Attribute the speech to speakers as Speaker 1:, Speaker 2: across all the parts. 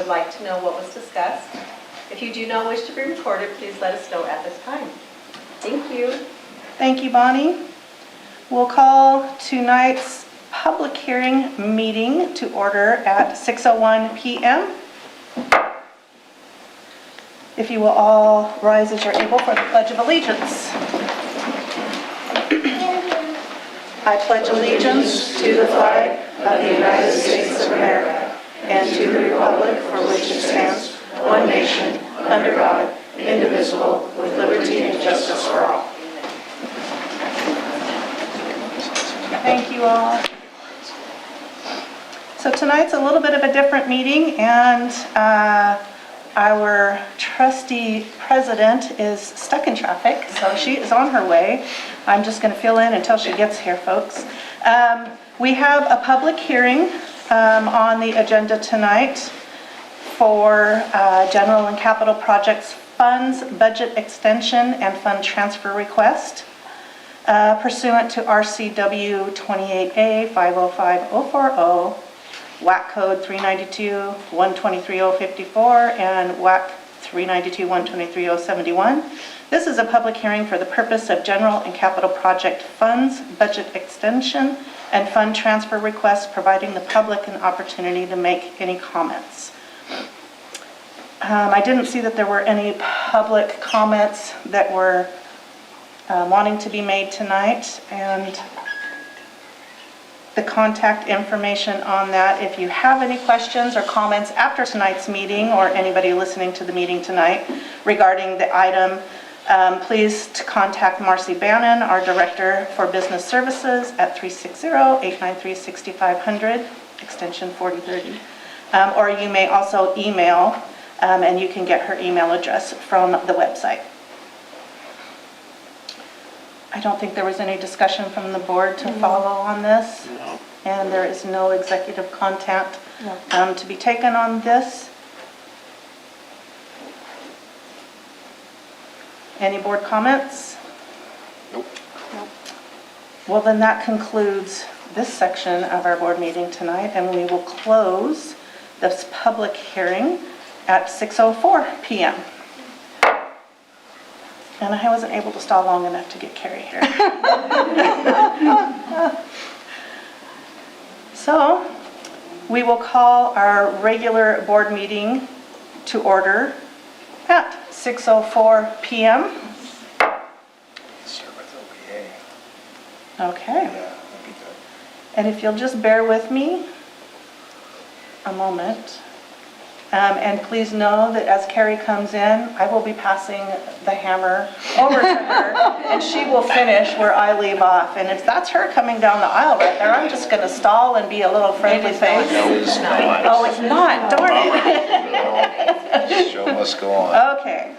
Speaker 1: would like to know what was discussed. If you do not wish to be recorded, please let us know at this time. Thank you.
Speaker 2: Thank you, Bonnie. We'll call tonight's public hearing meeting to order at 6:01 p.m. If you will all rise as you're able for the Pledge of Allegiance. I pledge allegiance to the flag of the United States of America and to the republic for which it stands, one nation, under God, indivisible, with liberty and justice for all. Thank you all. So tonight's a little bit of a different meeting, and our trustee president is stuck in traffic, so she is on her way. I'm just going to fill in until she gets here, folks. We have a public hearing on the agenda tonight for general and capital projects funds, budget extension, and fund transfer request pursuant to RCW 28A 505040. WAC code 392-123-054 and WAC 392-123-071. This is a public hearing for the purpose of general and capital project funds, budget extension, and fund transfer requests, providing the public an opportunity to make any comments. I didn't see that there were any public comments that were wanting to be made tonight, and the contact information on that. If you have any questions or comments after tonight's meeting, or anybody listening to the meeting tonight regarding the item, please contact Marcy Bannon, our Director for Business Services, at 360-893-6500, extension 4030. Or you may also email, and you can get her email address from the website. I don't think there was any discussion from the board to follow on this.
Speaker 3: No.
Speaker 2: And there is no executive contact to be taken on this. Any board comments?
Speaker 3: Nope.
Speaker 2: Nope. Well, then that concludes this section of our board meeting tonight, and we will close this public hearing at 6:04 p.m. And I wasn't able to stall long enough to get Carrie here. So, we will call our regular board meeting to order at 6:04 p.m.
Speaker 3: Start with OBA.
Speaker 2: Okay.
Speaker 3: Yeah, that'd be good.
Speaker 2: And if you'll just bear with me a moment. And please know that as Carrie comes in, I will be passing the hammer over to her, and she will finish where I leave off. And if that's her coming down the aisle right there, I'm just going to stall and be a little friendly face.
Speaker 3: No, it's not.
Speaker 2: Oh, it's not, darn it.
Speaker 3: No. Show must go on.
Speaker 2: Okay.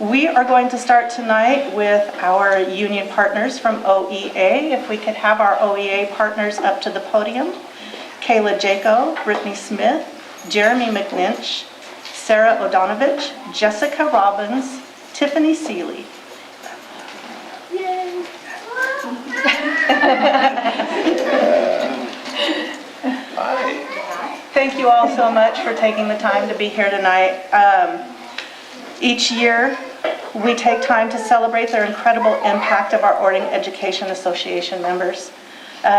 Speaker 2: We are going to start tonight with our union partners from OEA. If we could have our OEA partners up to the podium. Kayla Jaco, Brittany Smith, Jeremy McNinch, Sarah O'Donovich, Jessica Robbins, Tiffany Seeley. Yay!
Speaker 3: Hi.
Speaker 2: Thank you all so much for taking the time to be here tonight. Each year, we take time to celebrate their incredible impact of our Orting Education Association members.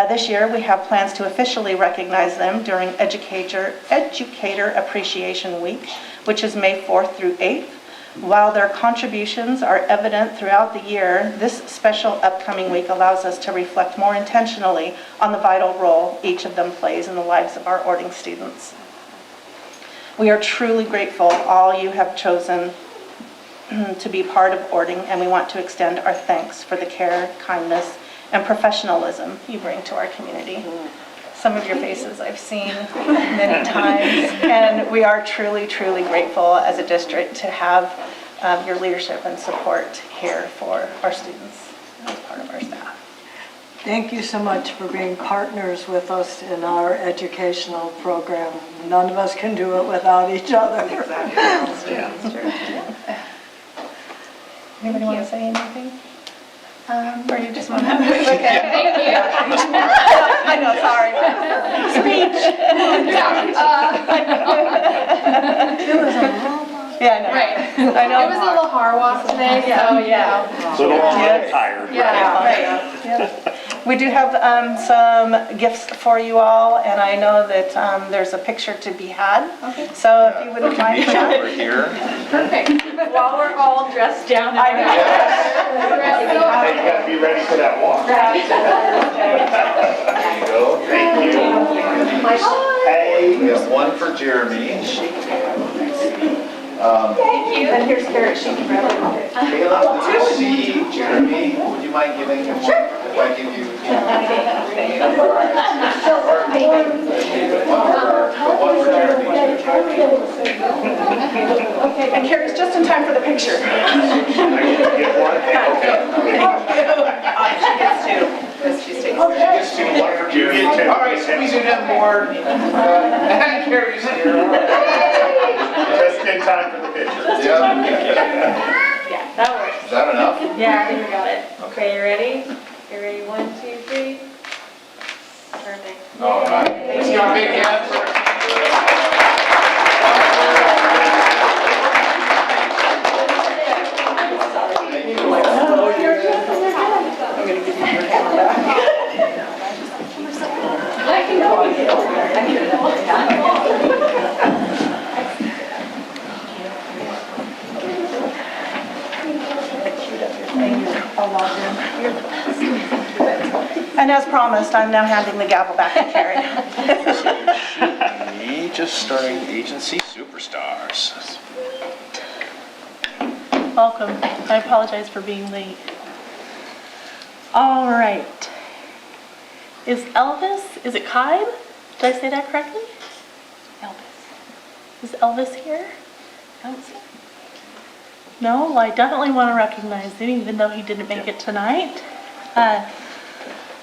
Speaker 2: This year, we have plans to officially recognize them during Educator Appreciation Week, which is May 4th through 8th. While their contributions are evident throughout the year, this special upcoming week allows us to reflect more intentionally on the vital role each of them plays in the lives of our Orting students. We are truly grateful all you have chosen to be part of Orting, and we want to extend our thanks for the care, kindness, and professionalism you bring to our community. Some of your faces I've seen many times, and we are truly, truly grateful as a district to have your leadership and support here for our students as part of our staff.
Speaker 4: Thank you so much for being partners with us in our educational program. None of us can do it without each other.
Speaker 2: Exactly. Anybody want to say anything? Or you just want to have a quick? Okay. Thank you. I know, sorry. Speech. Yeah, I know.
Speaker 5: Right.
Speaker 2: I know.
Speaker 5: It was a little hard walk today, so yeah.
Speaker 6: A little tired.
Speaker 5: Yeah, right.
Speaker 2: We do have some gifts for you all, and I know that there's a picture to be had. Okay. So if you wouldn't mind.
Speaker 3: Meet you over here.
Speaker 5: Perfect.
Speaker 1: While we're all dressed down.
Speaker 2: I know.
Speaker 6: Hey, you gotta be ready for that walk.
Speaker 3: There you go.
Speaker 6: Thank you. Hey.
Speaker 3: We have one for Jeremy.
Speaker 1: Thank you. And here's Carrot, she can grab it.
Speaker 3: Caleb, did you see Jeremy? Would you mind giving him one? If I give you. One for Jeremy.
Speaker 2: Okay, and Carrie's just in time for the picture.
Speaker 6: I get one.
Speaker 2: She gets two, because she's taking.
Speaker 6: Gets two, one for you. Get two.
Speaker 3: All right, squeeze it in more. And Carrie's here.
Speaker 6: Just in time for the picture.
Speaker 3: Yeah.
Speaker 1: Yeah, that works.
Speaker 3: Is that enough?
Speaker 1: Yeah, I think we got it. Okay, you ready? You ready? 1, 2, 3. Perfect.
Speaker 3: All right. Let's give a big hand for.
Speaker 2: And as promised, I'm now handing the gavel back to Carrie.
Speaker 3: She just starting Agency Superstars.
Speaker 7: Welcome. I apologize for being late. All right. Is it Kaib? Did I say that correctly? Elvis. Is Elvis here? I don't see him. No? Well, I definitely want to recognize him, even though he didn't make it tonight.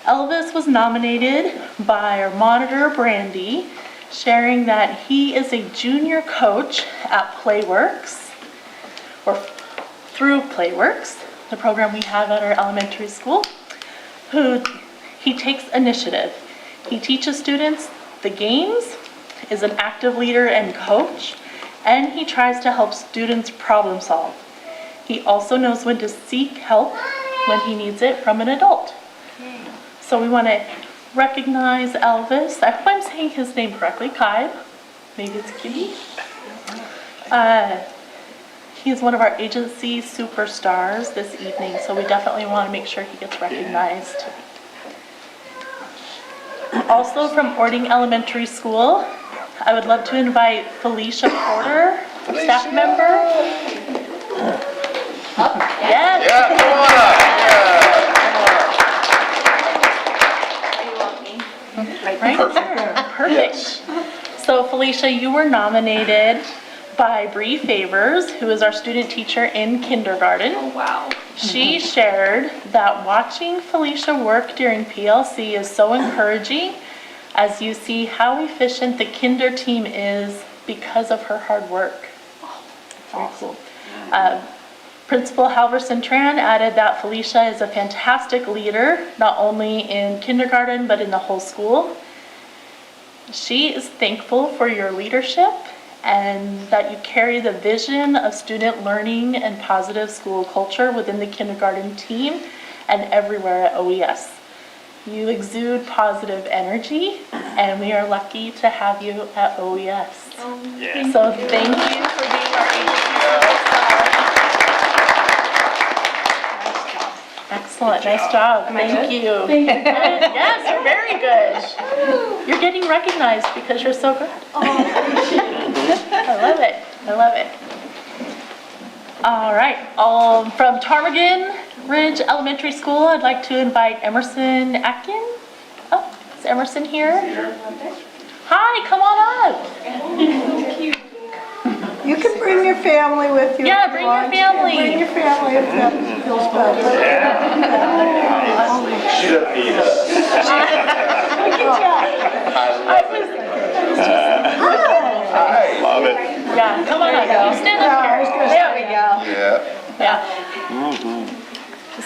Speaker 7: Elvis was nominated by our monitor, Brandy, sharing that he is a junior coach at Playworks, or through Playworks, the program we have at our elementary school, he takes initiative. He teaches students the games, is an active leader and coach, and he tries to help students problem solve. He also knows when to seek help when he needs it from an adult. So we want to recognize Elvis. I hope I'm saying his name correctly, Kaib. Maybe it's Kitty. He is one of our agency superstars this evening, so we definitely want to make sure he gets recognized. Also from Ording Elementary School, I would love to invite Felicia Porter, staff member. Yes.
Speaker 3: Yeah, come on up.
Speaker 7: Right here. Perfect.
Speaker 3: Yes.
Speaker 7: So Felicia, you were nominated by Bree Favors, who is our student teacher in kindergarten.
Speaker 1: Oh, wow.
Speaker 7: She shared that watching Felicia work during PLC is so encouraging as you see how efficient the kinder team is because of her hard work. Awesome. Principal Halverson Tran added that Felicia is a fantastic leader, not only in kindergarten, but in the whole school. She is thankful for your leadership and that you carry the vision of student learning and positive school culture within the kindergarten team and everywhere at OES. You exude positive energy, and we are lucky to have you at OES.
Speaker 6: Yeah.
Speaker 7: So thank you for being our agency superstar. Excellent, nice job. Thank you. Yes, you're very good. You're getting recognized because you're so good. I love it. I love it. All right. From Ptarmigan Ridge Elementary School, I'd like to invite Emerson Atkin. Oh, is Emerson here? Hi, come on up.
Speaker 4: You can bring your family with you.
Speaker 7: Yeah,
Speaker 4: if you
Speaker 7: bring your
Speaker 4: want.
Speaker 7: family.
Speaker 4: Bring your family if that feels better.
Speaker 6: She doesn't need us.
Speaker 3: Hi.
Speaker 6: Love it.
Speaker 7: Yeah, come on up. You stand up here. There we go.
Speaker 3: Yeah.
Speaker 7: Yeah.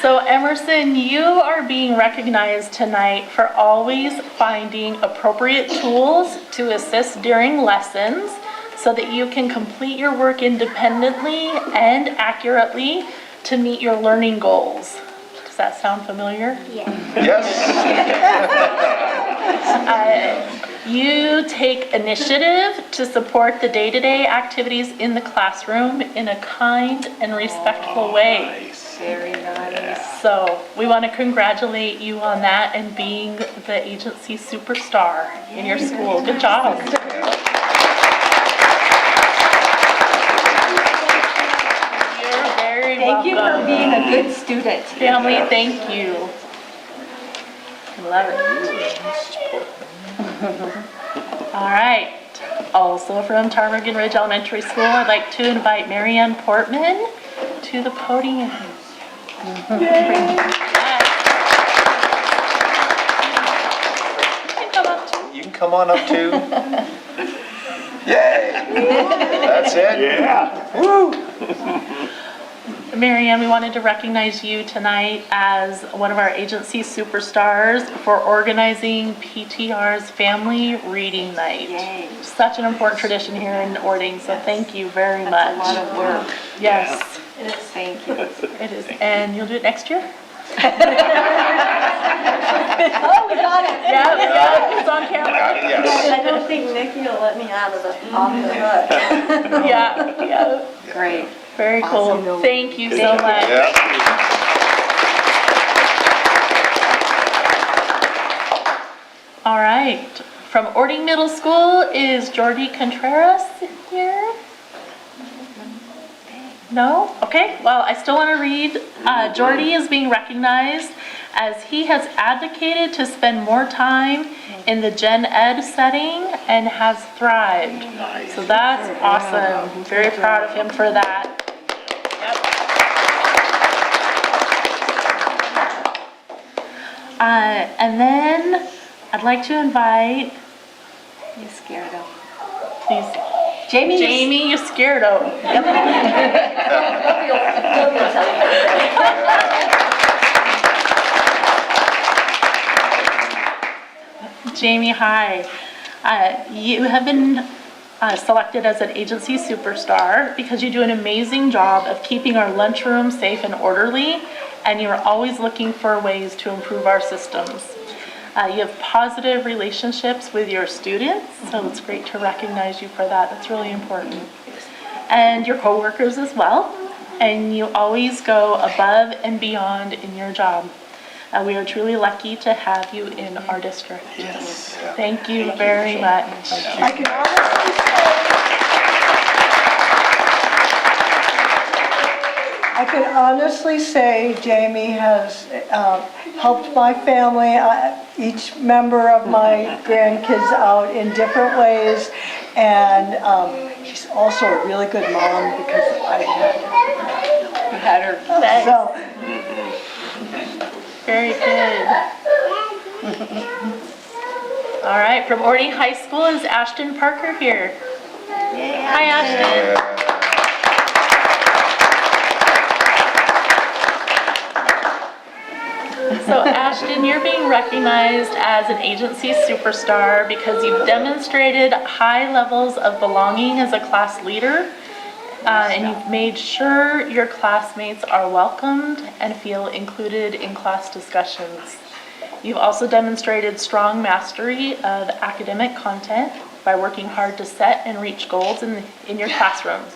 Speaker 7: So Emerson, you are being recognized tonight for always finding appropriate tools to assist during lessons so that you can complete your work independently and accurately to meet your learning goals. Does that sound familiar?
Speaker 6: Yes.
Speaker 7: You take initiative to support the day-to-day activities in the classroom in a kind and respectful way.
Speaker 1: Very nice.
Speaker 7: So we want to congratulate you on that and being the agency superstar in your school. Good job. You're very
Speaker 1: Thank you for
Speaker 7: welcome.
Speaker 1: being a good student.
Speaker 7: Family, thank you. Love it. All right. Also from Ptarmigan Ridge Elementary School, I'd like to invite Marianne Portman to the podium.
Speaker 3: You can come on up too. Yay! That's it.
Speaker 6: Yeah.
Speaker 3: Woo!
Speaker 7: Marianne, we wanted to recognize you tonight as one of our agency superstars for organizing PTR's Family Reading Night.
Speaker 1: Yay.
Speaker 7: Such an important tradition here in Ording, so thank you very much.
Speaker 1: That's a lot of work.
Speaker 7: Yes,
Speaker 1: It is. Thank you.
Speaker 7: it is. And you'll do it next year?
Speaker 1: Oh, we got it.
Speaker 7: Yeah, it's on camera.
Speaker 3: Yes.
Speaker 1: I don't think Nikki will let me out of off the hook.
Speaker 7: Yeah.
Speaker 1: Great.
Speaker 7: Very cool.
Speaker 4: Awesome.
Speaker 7: Thank you so much.
Speaker 3: Yeah.
Speaker 7: All right. From Ording Middle School is Jordy Contreras here? No? Okay, well, I still want to read. Jordy is being recognized as he has advocated to spend more time in the Gen Ed setting and has thrived. So that's awesome. I'm very proud of him for that. And then I'd like to invite,
Speaker 1: You scared him.
Speaker 7: please,
Speaker 1: Jamie.
Speaker 7: Jamie Yascardo. Jamie, hi. You have been selected as an agency superstar because you do an amazing job of keeping our lunchroom safe and orderly, and you're always looking for ways to improve our systems. You have positive relationships with your students, so it's great to recognize you for that. That's really important. And your coworkers as well, and you always go above and beyond in your job. We are truly lucky to have you in our district.
Speaker 3: Yes.
Speaker 7: Thank you very much.
Speaker 4: I can honestly say, I can honestly say Jamie has helped my family, each member of my grandkids out in different ways, and she's also a really good mom because I had her. So,
Speaker 7: Very good. All right, from Ording High School is Ashton Parker here. Hi, Ashton. So Ashton, you're being recognized as an agency superstar because you've demonstrated high levels of belonging as a class leader, and you've made sure your classmates are welcomed and feel included in class discussions. You've also demonstrated strong mastery of academic content by working hard to set and reach goals in your classrooms.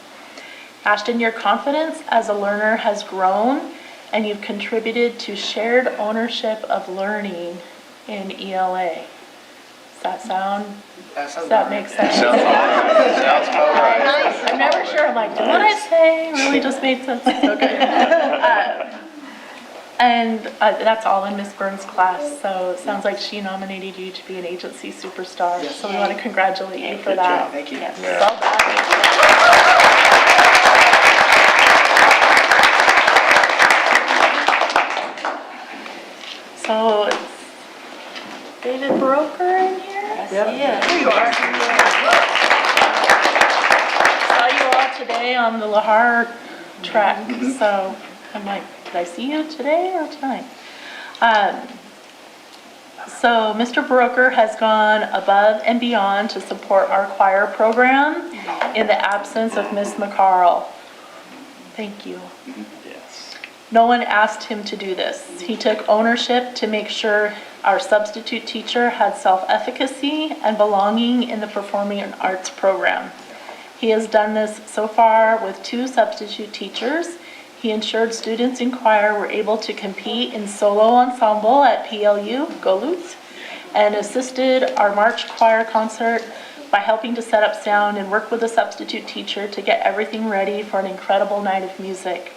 Speaker 7: Ashton, your confidence as a learner has grown, and you've contributed to shared ownership of learning in ELA. Does that make sense?
Speaker 3: Sounds about right.
Speaker 7: I'm never sure. I'm like, did what I say really just made sense? Okay. And that's all in Miss Burns' class. So it sounds like she nominated you to be an agency superstar. So we want to congratulate you for that.
Speaker 3: Thank you.
Speaker 7: Yes, well done. So it's David Broker in here?
Speaker 1: Yes.
Speaker 7: Saw you all today on the Lahar track, so I'm like, Did I see you today or tonight? So Mr. Brooker has gone above and beyond to support our choir program in the absence of Miss McCarl. Thank you.
Speaker 6: Yes.
Speaker 7: No one asked him to do this. He took ownership to make sure our substitute teacher had self-efficacy and belonging in the performing arts program. He has done this so far with 2 substitute teachers. He ensured students in choir were able to compete in solo ensemble at PLU, Go Lutz, and assisted our March choir concert by helping to set up sound and work with a substitute teacher to get everything ready for an incredible night of music.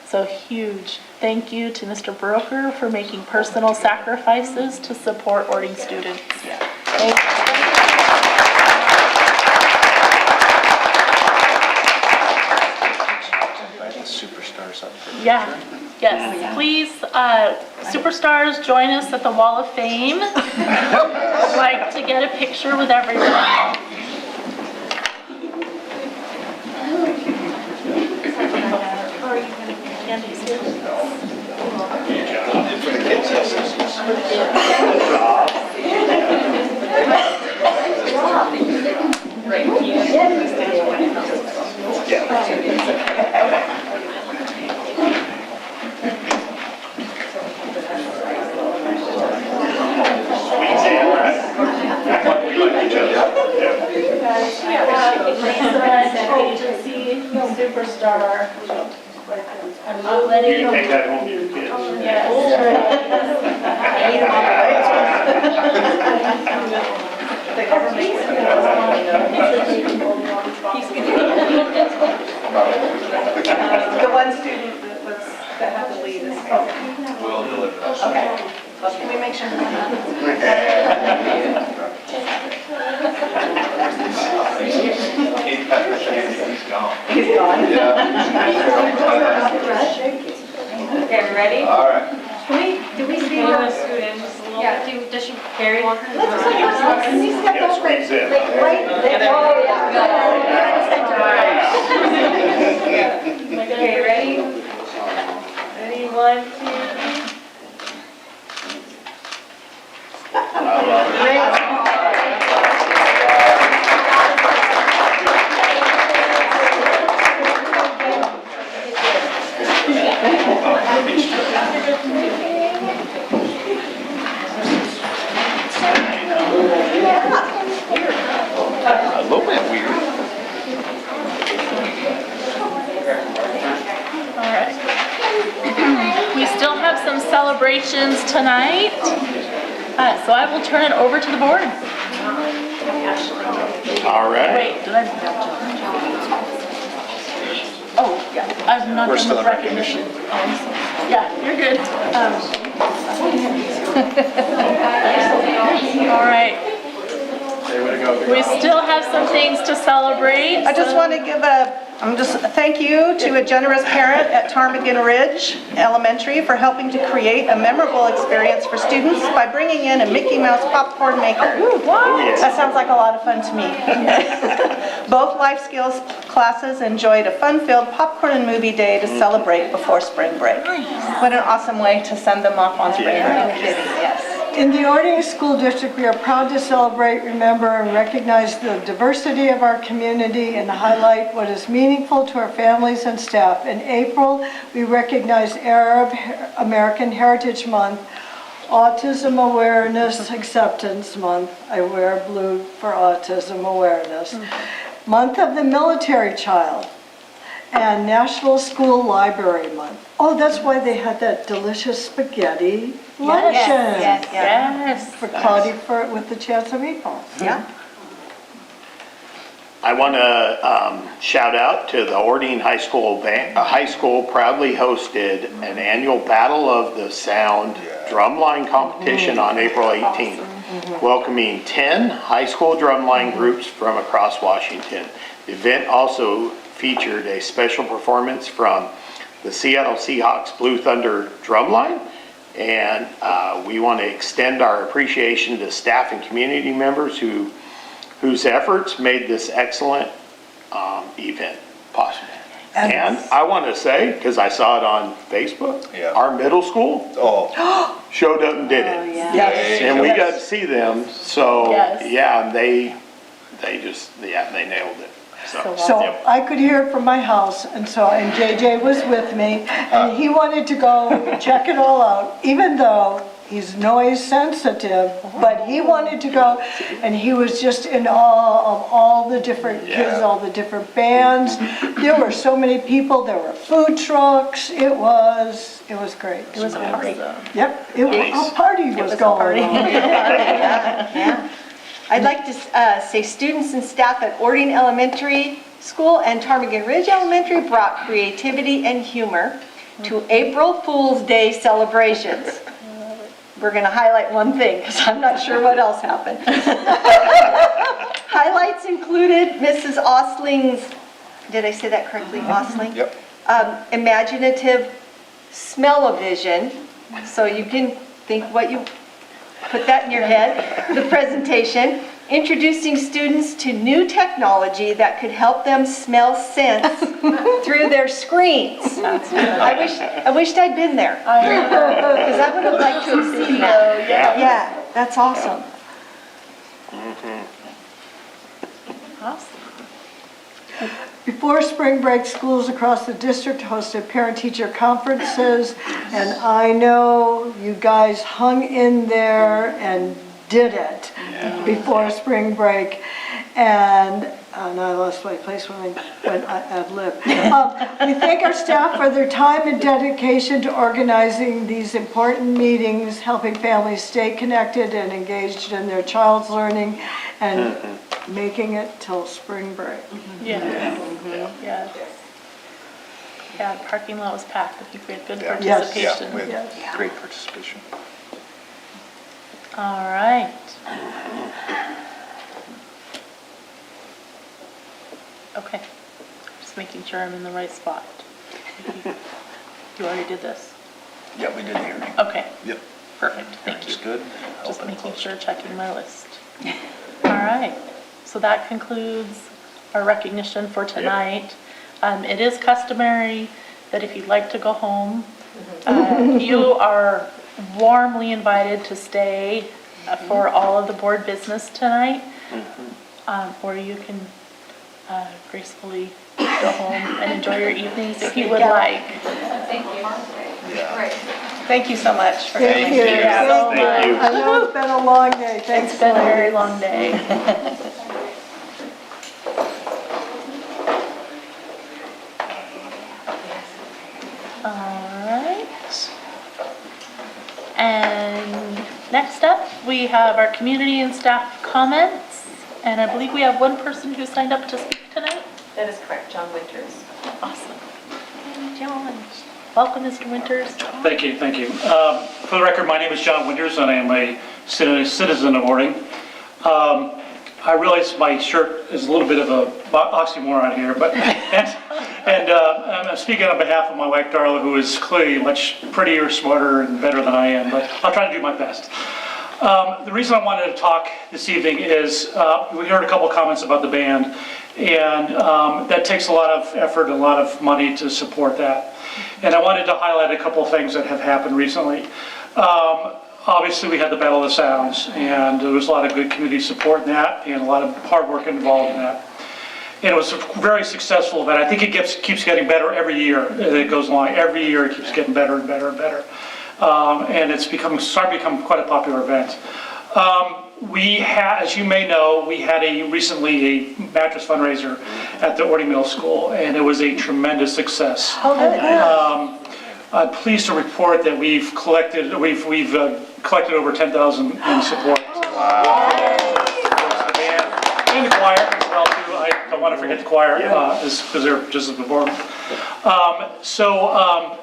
Speaker 7: So huge thank you to Mr. Broker for making personal sacrifices to support Ording students. Thank you.
Speaker 6: Superstars up for
Speaker 7: Yeah, yes, please, superstars, join us at the Wall of Fame. I'd like to get a picture with everyone. Candy's here.
Speaker 3: For the kids, yes.
Speaker 7: Agency superstar. I'm not letting
Speaker 6: You
Speaker 7: them.
Speaker 6: can take that home to your kids.
Speaker 2: The one student that had the lead is.
Speaker 3: We'll deliver those.
Speaker 2: Okay. Can we make sure?
Speaker 3: He's gone.
Speaker 2: He's gone.
Speaker 1: Okay, ready?
Speaker 3: All right.
Speaker 1: Do we see her students? Yeah, does she carry one?
Speaker 6: Yes, squeeze in.
Speaker 1: Okay, ready? Ready, 1, 2.
Speaker 3: A little bit weird.
Speaker 7: All right. We still have some celebrations tonight, so I will turn it over to the board.
Speaker 6: All right.
Speaker 7: Wait, did I? Oh, yeah, I've not
Speaker 6: We're
Speaker 7: done
Speaker 6: still
Speaker 7: the
Speaker 6: in recognition.
Speaker 7: recognition. Yeah, you're good. All right. We still have some things to celebrate.
Speaker 2: I just want to give thank you to a generous parent at Ptarmigan Ridge Elementary for helping to create a memorable experience for students by bringing in a Mickey Mouse popcorn maker. That sounds like a lot of fun to me. Both life skills classes enjoyed a fun-filled popcorn and movie day to celebrate before spring break. What an awesome way to send them off on spring break. Yes.
Speaker 4: In the Ording School District, we are proud to celebrate, remember, and recognize the diversity of our community and highlight what is meaningful to our families and staff. In April, we recognized Arab American Heritage Month, Autism Awareness Acceptance Month. I wear blue for autism awareness. Month of the Military Child, and National School Library Month. Oh, that's why they had that delicious spaghetti luncheon.
Speaker 7: Yes.
Speaker 4: For Claudia with the chance of meatballs.
Speaker 2: Yeah.
Speaker 6: I want to shout out to the Ording High School band. High school proudly hosted an annual Battle of the Sound drumline competition on April 18th, welcoming 10 high school drumline groups from across Washington. The event also featured a special performance from the Seattle Seahawks Blue Thunder drumline, and we want to extend our appreciation to staff and community members whose efforts made this excellent event possible. And I want to say, because I saw it on Facebook,
Speaker 8: Yeah.
Speaker 6: our middle school
Speaker 8: Oh,
Speaker 6: showed up and did it.
Speaker 2: Yes.
Speaker 6: And we got to see them, so,
Speaker 7: Yes.
Speaker 6: yeah, they nailed it.
Speaker 4: So I could hear it from my house, and JJ was with me, and he wanted to go check it all out, even though he's noise sensitive, but he wanted to go, and he was just in awe of all the different kids, all the different bands. There were so many people, there were food trucks, it was great.
Speaker 7: It was awesome.
Speaker 4: Yep, a party was
Speaker 2: was a
Speaker 4: going
Speaker 2: party.
Speaker 4: on.
Speaker 9: Yeah. I'd like to say students and staff at Ording Elementary School and Ptarmigan Ridge Elementary brought creativity and humor to April Fool's Day celebrations. We're going to highlight one thing because I'm not sure what else happened. Highlights included Mrs. Osling's, did I say that correctly, Osling?
Speaker 8: yep.
Speaker 9: Imaginative smell-o-vision, so you can think what you, put that in your head. The presentation, introducing students to new technology that could help them smell scents through their screens. I wished I'd been there. Because I would have liked to have seen that. Yeah, that's awesome.
Speaker 7: Awesome.
Speaker 4: Before spring break, schools across the district hosted parent-teacher conferences, and I know you guys hung in there and did it before spring break. And I lost my place when I ad-lib. We thank our staff for their time and dedication to organizing these important meetings, helping families stay connected and engaged in their child's learning, and making it till spring break.
Speaker 7: Yeah. Yeah. Yeah, the parking lot was packed. I think we had good
Speaker 8: Yeah.
Speaker 4: Yes.
Speaker 8: Yeah,
Speaker 7: participation.
Speaker 8: we had great participation.
Speaker 7: All right. Okay, just making sure I'm in the right spot. You already did this?
Speaker 8: Yeah, we did the hearing.
Speaker 7: Okay,
Speaker 8: Yep.
Speaker 7: perfect, thank
Speaker 8: Hearing's
Speaker 7: you.
Speaker 8: good.
Speaker 7: Just
Speaker 8: Open and
Speaker 7: making
Speaker 8: closed.
Speaker 7: sure, checking my list. All right, so that concludes our recognition for tonight. It is customary that if you'd like to go home, you are warmly invited to stay for all of the board business tonight. Or you can gracefully go home and enjoy your evenings if you would like.
Speaker 5: Thank you.
Speaker 8: Yeah.
Speaker 5: Great.
Speaker 2: Thank you so much for
Speaker 4: Thank
Speaker 2: coming.
Speaker 4: you.
Speaker 7: Yeah, so
Speaker 6: Thank you.
Speaker 7: much.
Speaker 4: I know it's been a long day, thanks.
Speaker 7: It's been a very
Speaker 4: ladies.
Speaker 7: long day. All right. And next up, we have our community and staff comments. And I believe we have one person who signed up to speak tonight.
Speaker 1: That is correct, John Winters.
Speaker 7: Awesome. John, welcome, Mr. Winters.
Speaker 10: Thank you, thank you. For the record, my name is John Winters, and I am a citizen of Ording. I realize my shirt is a little bit of a oxymoron here, but, I'm speaking on behalf of my wife Darla, who is clearly much prettier, smarter, and better than I am, but I'll try to do my best. The reason I wanted to talk this evening is we heard a couple comments about the band, and that takes a lot of effort and a lot of money to support that. And I wanted to highlight a couple of things that have happened recently. Obviously, we had the Battle of the Sounds, and there was a lot of good community support in that, and a lot of hard work involved in that. And it was a very successful event. I think it keeps getting better every year as it goes along. Every year it keeps getting better and better and better. And it's starting to become quite a popular event. We had, as you may know, we had recently a mattress fundraiser at the Ording Middle School, and it was a tremendous success. I'm pleased to report that we've collected over 10,000 in support. And the choir as well too. I don't want to forget the choir because they're just as important.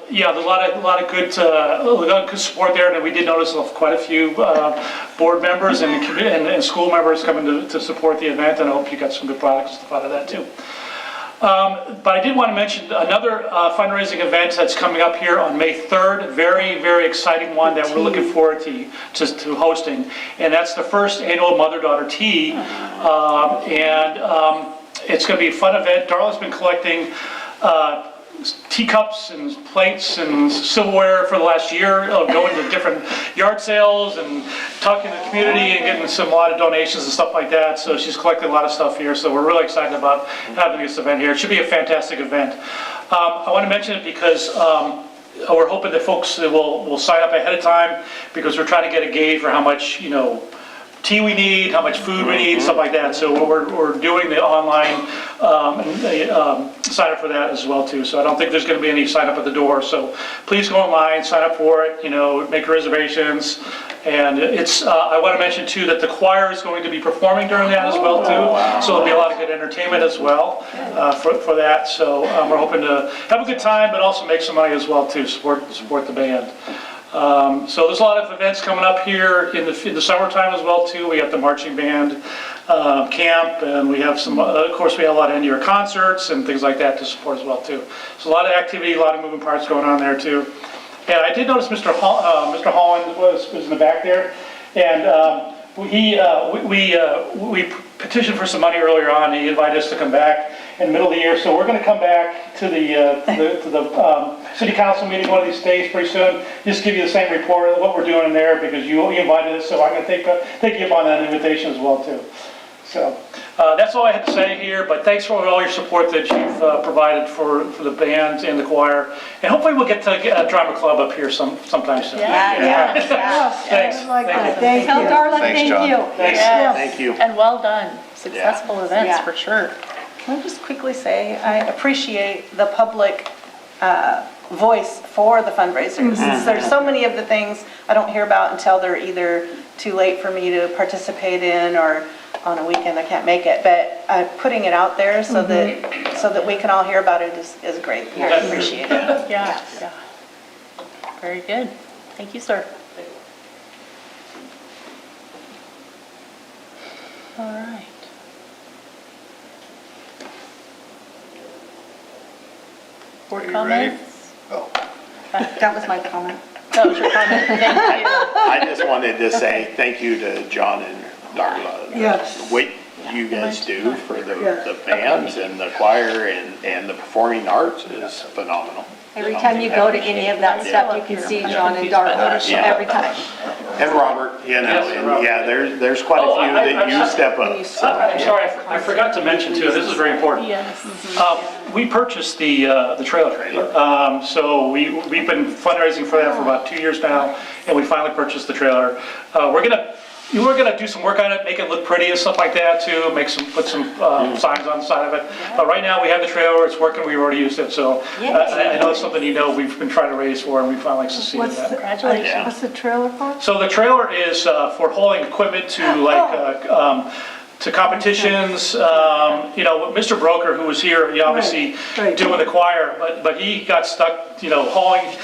Speaker 10: Yeah, there's a lot of good support there, and we did notice quite a few board members and school members coming to support the event, and I hope you got some good products out of that too. But I did want to mention another fundraising event that's coming up here on May 3rd, very, very exciting one that we're looking forward to hosting, and that's the first annual Mother-Daughter Tea, and it's going to be a fun event. Darla's been collecting teacups and plates and silverware for the last year, going to different yard sales and talking to the community and getting a lot of donations and stuff like that. So she's collected a lot of stuff here. So we're really excited about having this event here. It should be a fantastic event. I want to mention it because we're hoping that folks will sign up ahead of time, because we're trying to get a gauge for how much, tea we need, how much food we need, stuff like that. So we're doing the online sign up for that as well too. So I don't think there's going to be any sign up at the door. So please go online, sign up for it, make reservations. And I want to mention too that the choir is going to be performing during that as well too. So there'll be a lot of good entertainment as well for that. So we're hoping to have a good time, but also make some money as well too, support the band. So there's a lot of events coming up here in the summertime as well too. We got the marching band camp, and we have some, of course we have a lot of end-of-year concerts and things like that to support as well too. So a lot of activity, a lot of moving parts going on there too. And I did notice Mr. Holland was in the back there, and we petitioned for some money earlier on. He invited us to come back in the middle of the year, so we're going to come back to the city council meeting one of these days pretty soon. Just give you the same report of what we're doing in there, because you invited us, so I'm going to take you up on that invitation as well too. So that's all I had to say here, but thanks for all your support that you've provided for the bands and the choir, and hopefully we'll get to a drama club up here sometime soon.
Speaker 4: Yes,
Speaker 10: Thanks.
Speaker 4: I like that. Thank
Speaker 9: Tell
Speaker 4: you.
Speaker 9: Darla,
Speaker 8: Thanks,
Speaker 9: thank
Speaker 8: John.
Speaker 9: you.
Speaker 10: Thanks.
Speaker 6: Thank you.
Speaker 7: And well done. Successful events,
Speaker 9: Yeah.
Speaker 7: for sure.
Speaker 2: Can I just quickly say, I appreciate the public voice for the fundraisers. There's so many of the things I don't hear about until they're either too late for me to participate in, or on a weekend I can't make it. But putting it out there so that we can all hear about it is great. I appreciate it.
Speaker 7: Yeah. Very good. Thank you, sir. All right. Board comments?
Speaker 8: Oh.
Speaker 2: That was my comment.
Speaker 7: That was your comment. Thank you.
Speaker 6: I just wanted to say thank you to John and Darla.
Speaker 4: Yes.
Speaker 6: What you guys do for the bands and the choir and the performing arts is phenomenal.
Speaker 9: Every time you go to any of that stuff, you can see John and Darla,
Speaker 6: Yeah.
Speaker 9: every time.
Speaker 6: And Robert, there's quite a few that you step up. So.
Speaker 10: I'm sorry, I forgot to mention too, this is very important.
Speaker 7: Yes.
Speaker 10: We purchased the trailer. So we've been fundraising for that for about 2 years now, and we finally purchased the trailer. We're gonna do some work on it, make it look pretty and stuff like that too, put some signs on the side of it. But right now we have the trailer, it's working, we've already used it, so I know it's something we've been trying to raise for, and we finally succeeded
Speaker 4: What's
Speaker 10: that.
Speaker 7: Congratulations.
Speaker 4: What's the trailer for?
Speaker 10: So the trailer is for hauling equipment to competitions. Mr. Broker, who was here, he obviously
Speaker 4: Right.
Speaker 10: doing the choir, but he got stuck, hauling,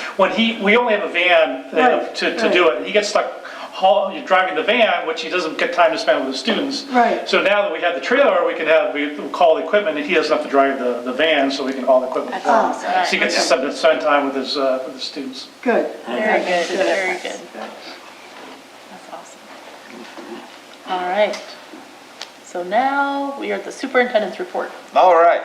Speaker 10: we only have a van to do it, and he gets stuck driving the van, which he doesn't get time to spend with the students.
Speaker 4: Right.
Speaker 10: So now that we have the trailer, we call the equipment, and he doesn't have to drive the van, so we can haul the equipment for him. So he gets to spend time with his students.
Speaker 4: Good.
Speaker 7: Very good, very good. That's awesome. All right. So now we are at the superintendent's report.
Speaker 8: All right.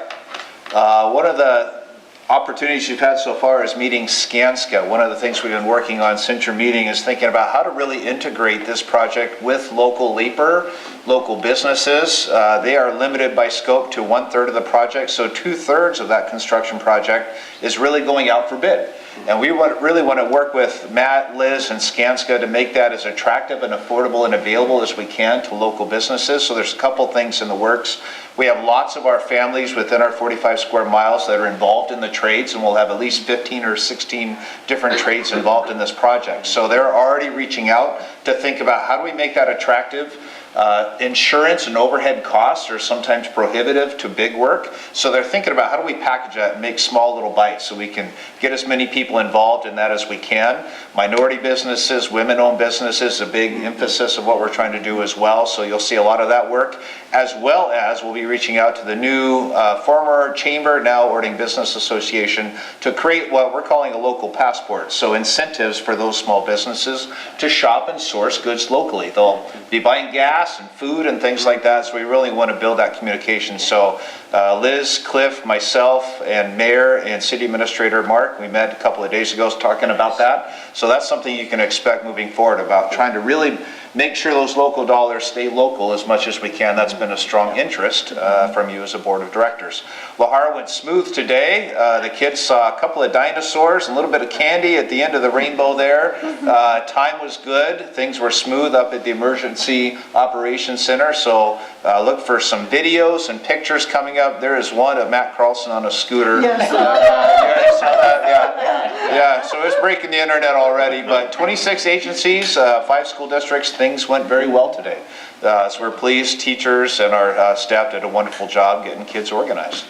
Speaker 8: One of the opportunities you've had so far is meeting Skanska. One of the things we've been working on since your meeting is thinking about how to really integrate this project with local LEAPer, local businesses. They are limited by scope to 1/3 of the project, so 2/3 of that construction project is really going out for bid. And we really want to work with Matt, Liz, and Skanska to make that as attractive and affordable and available as we can to local businesses. So there's a couple things in the works. We have lots of our families within our 45 square miles that are involved in the trades, and we'll have at least 15 or 16 different trades involved in this project. So they're already reaching out to think about how do we make that attractive. Insurance and overhead costs are sometimes prohibitive to big work, so they're thinking about how do we package that and make small little bites so we can get as many people involved in that as we can. Minority businesses, women-owned businesses, a big emphasis of what we're trying to do as well, so you'll see a lot of that work, as well as we'll be reaching out to the new former chamber, now Orting Business Association, to create what we're calling a local passport, so incentives for those small businesses to shop and source goods locally. They'll be buying gas, gas and food and things like that, so we really want to build that communication. So Liz, Cliff, myself, and Mayor and City Administrator Mark, we met a couple of days ago talking about that. So that's something you can expect moving forward, about trying to really make sure those local dollars stay local as much as we can. That's been a strong interest from you as a board of directors. Lahar went smooth today. The kids saw a couple of dinosaurs, a little bit of candy at the end of the rainbow there. Time was good. Things were smooth up at the Emergency Operations Center. So look for some videos and pictures coming up. There is one of Matt Carlson on a scooter.
Speaker 4: Yes.
Speaker 8: You saw that? Yeah, so it's breaking the internet already, but 26 agencies, 5 school districts, things went very well today. So we're pleased. Teachers and our staff did a wonderful job getting kids organized.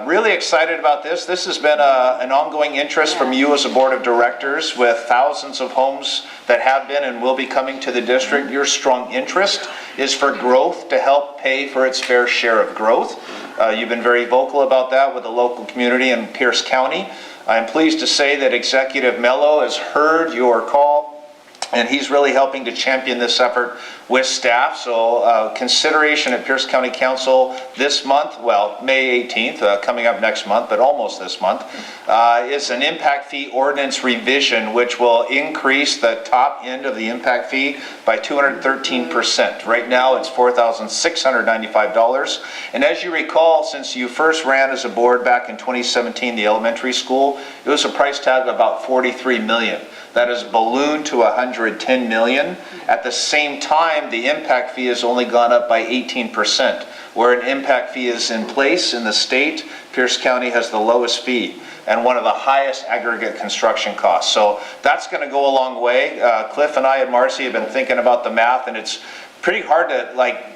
Speaker 8: Really excited about this. This has been an ongoing interest from you as a board of directors, with thousands of homes that have been and will be coming to the district. Your strong interest is for growth, to help pay for its fair share of growth. You've been very vocal about that with the local community in Pierce County. I'm pleased to say that Executive Mello has heard your call, and he's really helping to champion this effort with staff. So consideration at Pierce County Council this month, well, May 18th, coming up next month, but almost this month, is an impact fee ordinance revision, which will increase the top end of the impact fee by 213%. Right now it's $4,695. And as you recall, since you first ran as a board back in 2017, the elementary school, it was a price tag of about $43 million. That has ballooned to $110 million. At the same time, the impact fee has only gone up by 18%. Where an impact fee is in place in the state, Pierce County has the lowest fee and one of the highest aggregate construction costs. So that's going to go a long way. Cliff and I and Marcy have been thinking about the math, and it's pretty hard to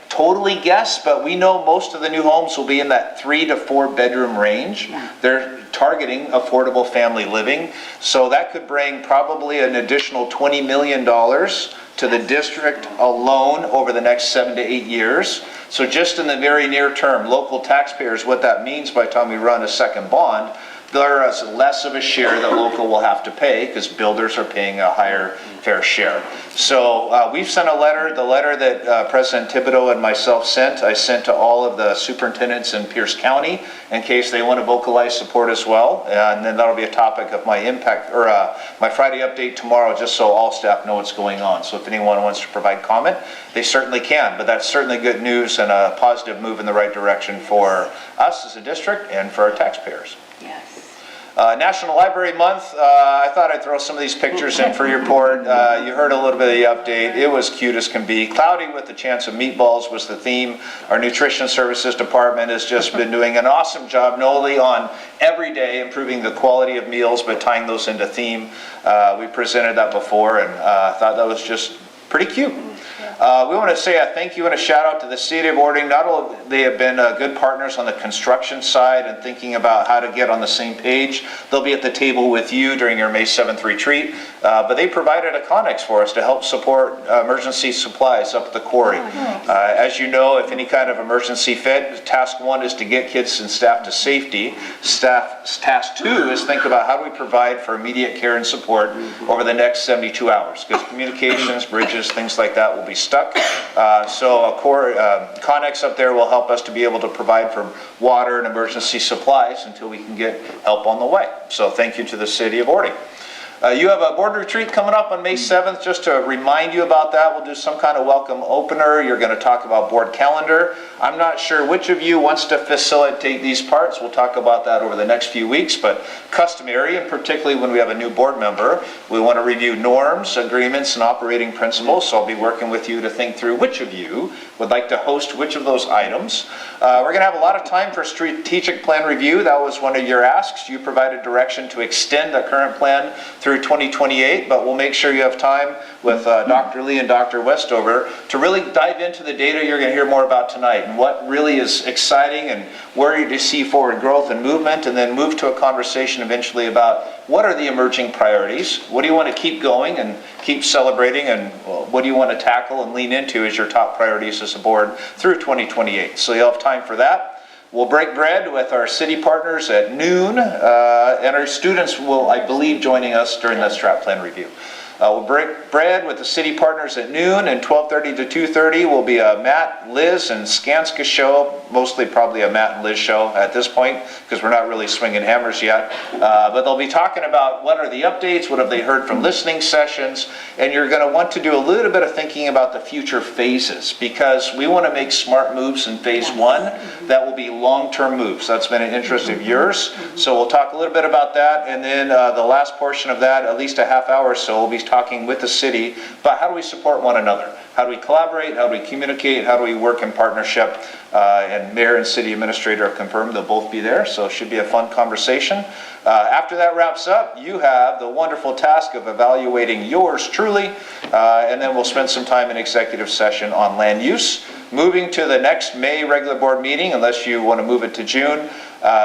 Speaker 8: totally guess, but we know most of the new homes will be in that 3 to 4 bedroom range. They're targeting affordable family living. So that could bring probably an additional $20 million to the district alone over the next 7 to 8 years. So just in the very near term, local taxpayers, what that means by the time we run a second bond, there is less of a share that local will have to pay, because builders are paying a higher fair share. So we've sent a letter. The letter that President Thibodeau and myself sent, I sent to all of the superintendents in Pierce County in case they want to vocalize support as well. And then that'll be a topic of my impact, or my Friday update tomorrow, just so all staff know what's going on. So if anyone wants to provide comment, they certainly can. But that's certainly good news and a positive move in the right direction for us as a district and for our taxpayers.
Speaker 1: Yes.
Speaker 8: National Library Month, I thought I'd throw some of these pictures in for your report. You heard a little bit of the update. It was cute as can be. Cloudy with a chance of meatballs was the theme. Our Nutrition Services Department has just been doing an awesome job, not only on every day improving the quality of meals, but tying those into theme. We presented that before, and I thought that was just pretty cute. We want to say a thank you and a shout out to the City of Orting. Not only they have been good partners on the construction side and thinking about how to get on the same page. They'll be at the table with you during your May 7th retreat. But they provided a Connex for us to help support emergency supplies up at the quarry. As you know, if any kind of emergency fit, task 1 is to get kids and staff to safety. Task 2 is think about how do we provide for immediate care and support over the next 72 hours. Because communications, bridges, things like that will be stuck. So a Connex up there will help us to be able to provide for water and emergency supplies until we can get help on the way. So thank you to the City of Orting. You have a board retreat coming up on May 7th. Just to remind you about that, we'll do some kind of welcome opener. You're going to talk about board calendar. I'm not sure which of you wants to facilitate these parts. We'll talk about that over the next few weeks, but customary, and particularly when we have a new board member, we want to review norms, agreements, and operating principles. So I'll be working with you to think through which of you would like to host which of those items. We're going to have a lot of time for strategic plan review. That was one of your asks. You provided direction to extend the current plan through 2028, but we'll make sure you have time with Dr. Lee and Dr. Westover to really dive into the data you're going to hear more about tonight and what really is exciting and where you see forward growth and movement, and then move to a conversation eventually about what are the emerging priorities, what do you want to keep going and keep celebrating, and what do you want to tackle and lean into as your top priorities as a board through 2028. So you'll have time for that. We'll break bread with our city partners at noon, and our students will, I believe, joining us during the strat plan review. We'll break bread with the city partners at noon, and 12:30 to 2:30 will be a Matt, Liz, and Skanska show, mostly probably a Matt and Liz show at this point, because we're not really swinging hammers yet. But they'll be talking about what are the updates, what have they heard from listening sessions, and you're going to want to do a little bit of thinking about the future phases, because we want to make smart moves in phase one that will be long-term moves. That's been an interest of yours, so we'll talk a little bit about that, and then the last portion of that, at least a half hour or so, we'll be talking with the city about how do we support one another, how do we collaborate, how do we communicate, how do we work in partnership, and mayor and city administrator have confirmed they'll both be there, so it should be a fun conversation. After that wraps up, you have the wonderful task of evaluating yours truly, and then we'll spend some time in executive session on land use. Moving to the next May regular board meeting, unless you want to move it to June.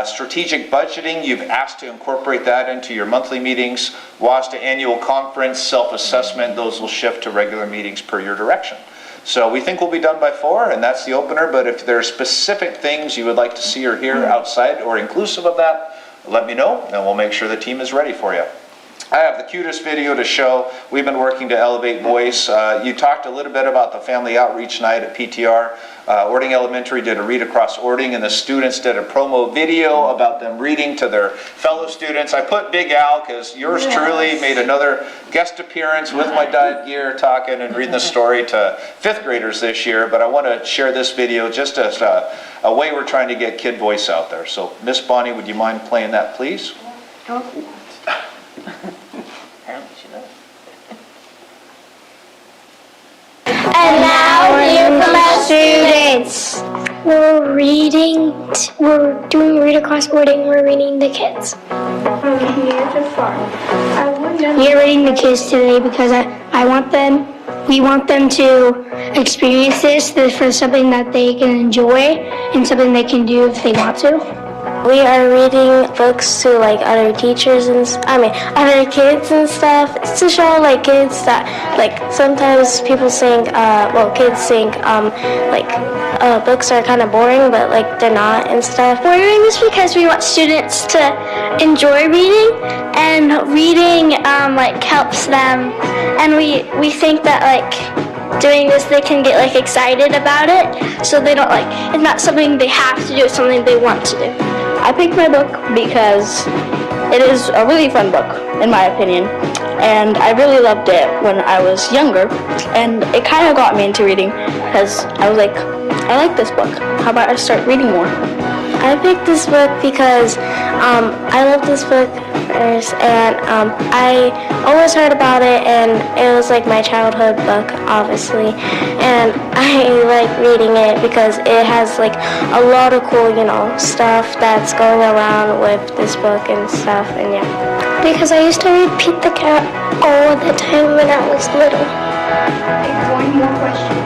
Speaker 8: Strategic budgeting, you've asked to incorporate that into your monthly meetings. WASTA annual conference, self-assessment, those will shift to regular meetings per your direction. So we think we'll be done by 4, and that's the opener, but if there are specific things you would like to see or hear outside or inclusive of that, let me know, and we'll make sure the team is ready for you. I have the cutest video to show. We've been working to elevate voice. You talked a little bit about the family outreach night at PTR. Ording Elementary did a read across Ording, and the students did a promo video about them reading to their fellow students. I put Big Al because yours truly made another guest appearance with my diet gear, talking and reading the story to 5th graders this year. But I want to share this video just as a way we're trying to get kid voice out there. So Miss Bonnie, would you mind playing that, please?
Speaker 2: Apparently she does.
Speaker 11: And now hear from our students. We're doing read across Ording, we're reading the kids. We are reading the kids today because we want them to experience this for something that they can enjoy and something they can do if they want to. We are reading books to like other teachers and other kids and stuff. It's to show like kids that like sometimes people think kids think books are kind of boring, but like they're not and stuff. We're doing this because we want students to enjoy reading, and reading helps them, and we think that doing this they can get excited about it, so they don't it's not something they have to do, it's something they want to do.
Speaker 12: I picked my book because it is a really fun book, in my opinion, and I really loved it when I was younger, and it kind of got me into reading because I was like, I like this book. How about I start reading more?
Speaker 11: I picked this book because I love this book first, and I always heard about it, and it was my childhood book, obviously, and I like reading it because it has a lot of cool, stuff that's going around with this book and stuff, and yeah. Because I used to read Pete the Cat all the time when I was little.
Speaker 5: One more question.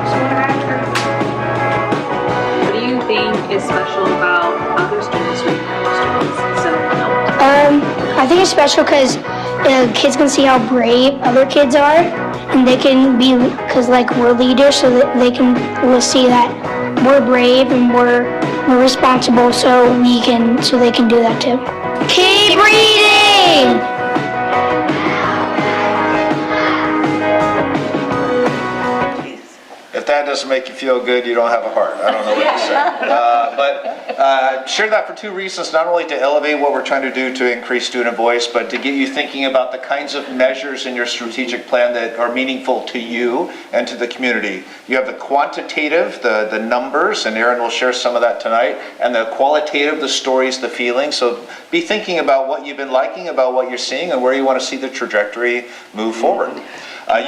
Speaker 5: So when I asked her, what do you think is special about other students reading other students? So,
Speaker 11: I think it's special because kids can see how brave other kids are, and they can be, because we're leaders, so that they can see that we're brave and we're responsible, so they can do that too. Keep reading!
Speaker 8: If that doesn't make you feel good, you don't have a heart. I don't know what to say. But share that for 2 reasons, not only to elevate what we're trying to do to increase student voice, but to get you thinking about the kinds of measures in your strategic plan that are meaningful to you and to the community. You have the quantitative, the numbers, and Erin will share some of that tonight, and the qualitative, the stories, the feelings. So be thinking about what you've been liking, about what you're seeing, and where you want to see the trajectory move forward.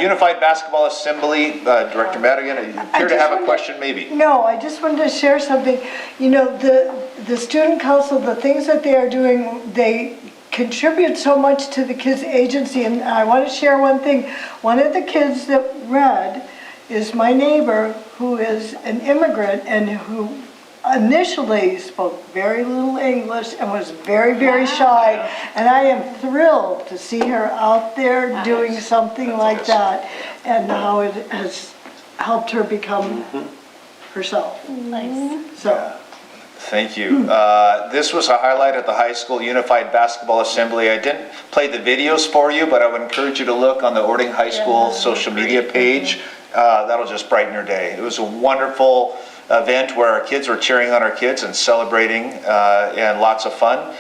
Speaker 8: Unified Basketball Assembly, Director Madigan, are you here to have a question maybe?
Speaker 4: No, I just wanted to share something. The student council, the things that they are doing, they contribute so much to the kids' agency, and I want to share one thing. One of the kids that read is my neighbor, who is an immigrant and who initially spoke very little English and was very, very shy, and I am thrilled to see her out there doing something like that, and how it has helped her become herself.
Speaker 2: Nice.
Speaker 4: So
Speaker 8: Thank you. This was a highlight at the high school Unified Basketball Assembly. I didn't play the videos for you, but I would encourage you to look on the Ording High School social media page. That'll just brighten your day. It was a wonderful event where our kids were cheering on our kids and celebrating, and lots of fun.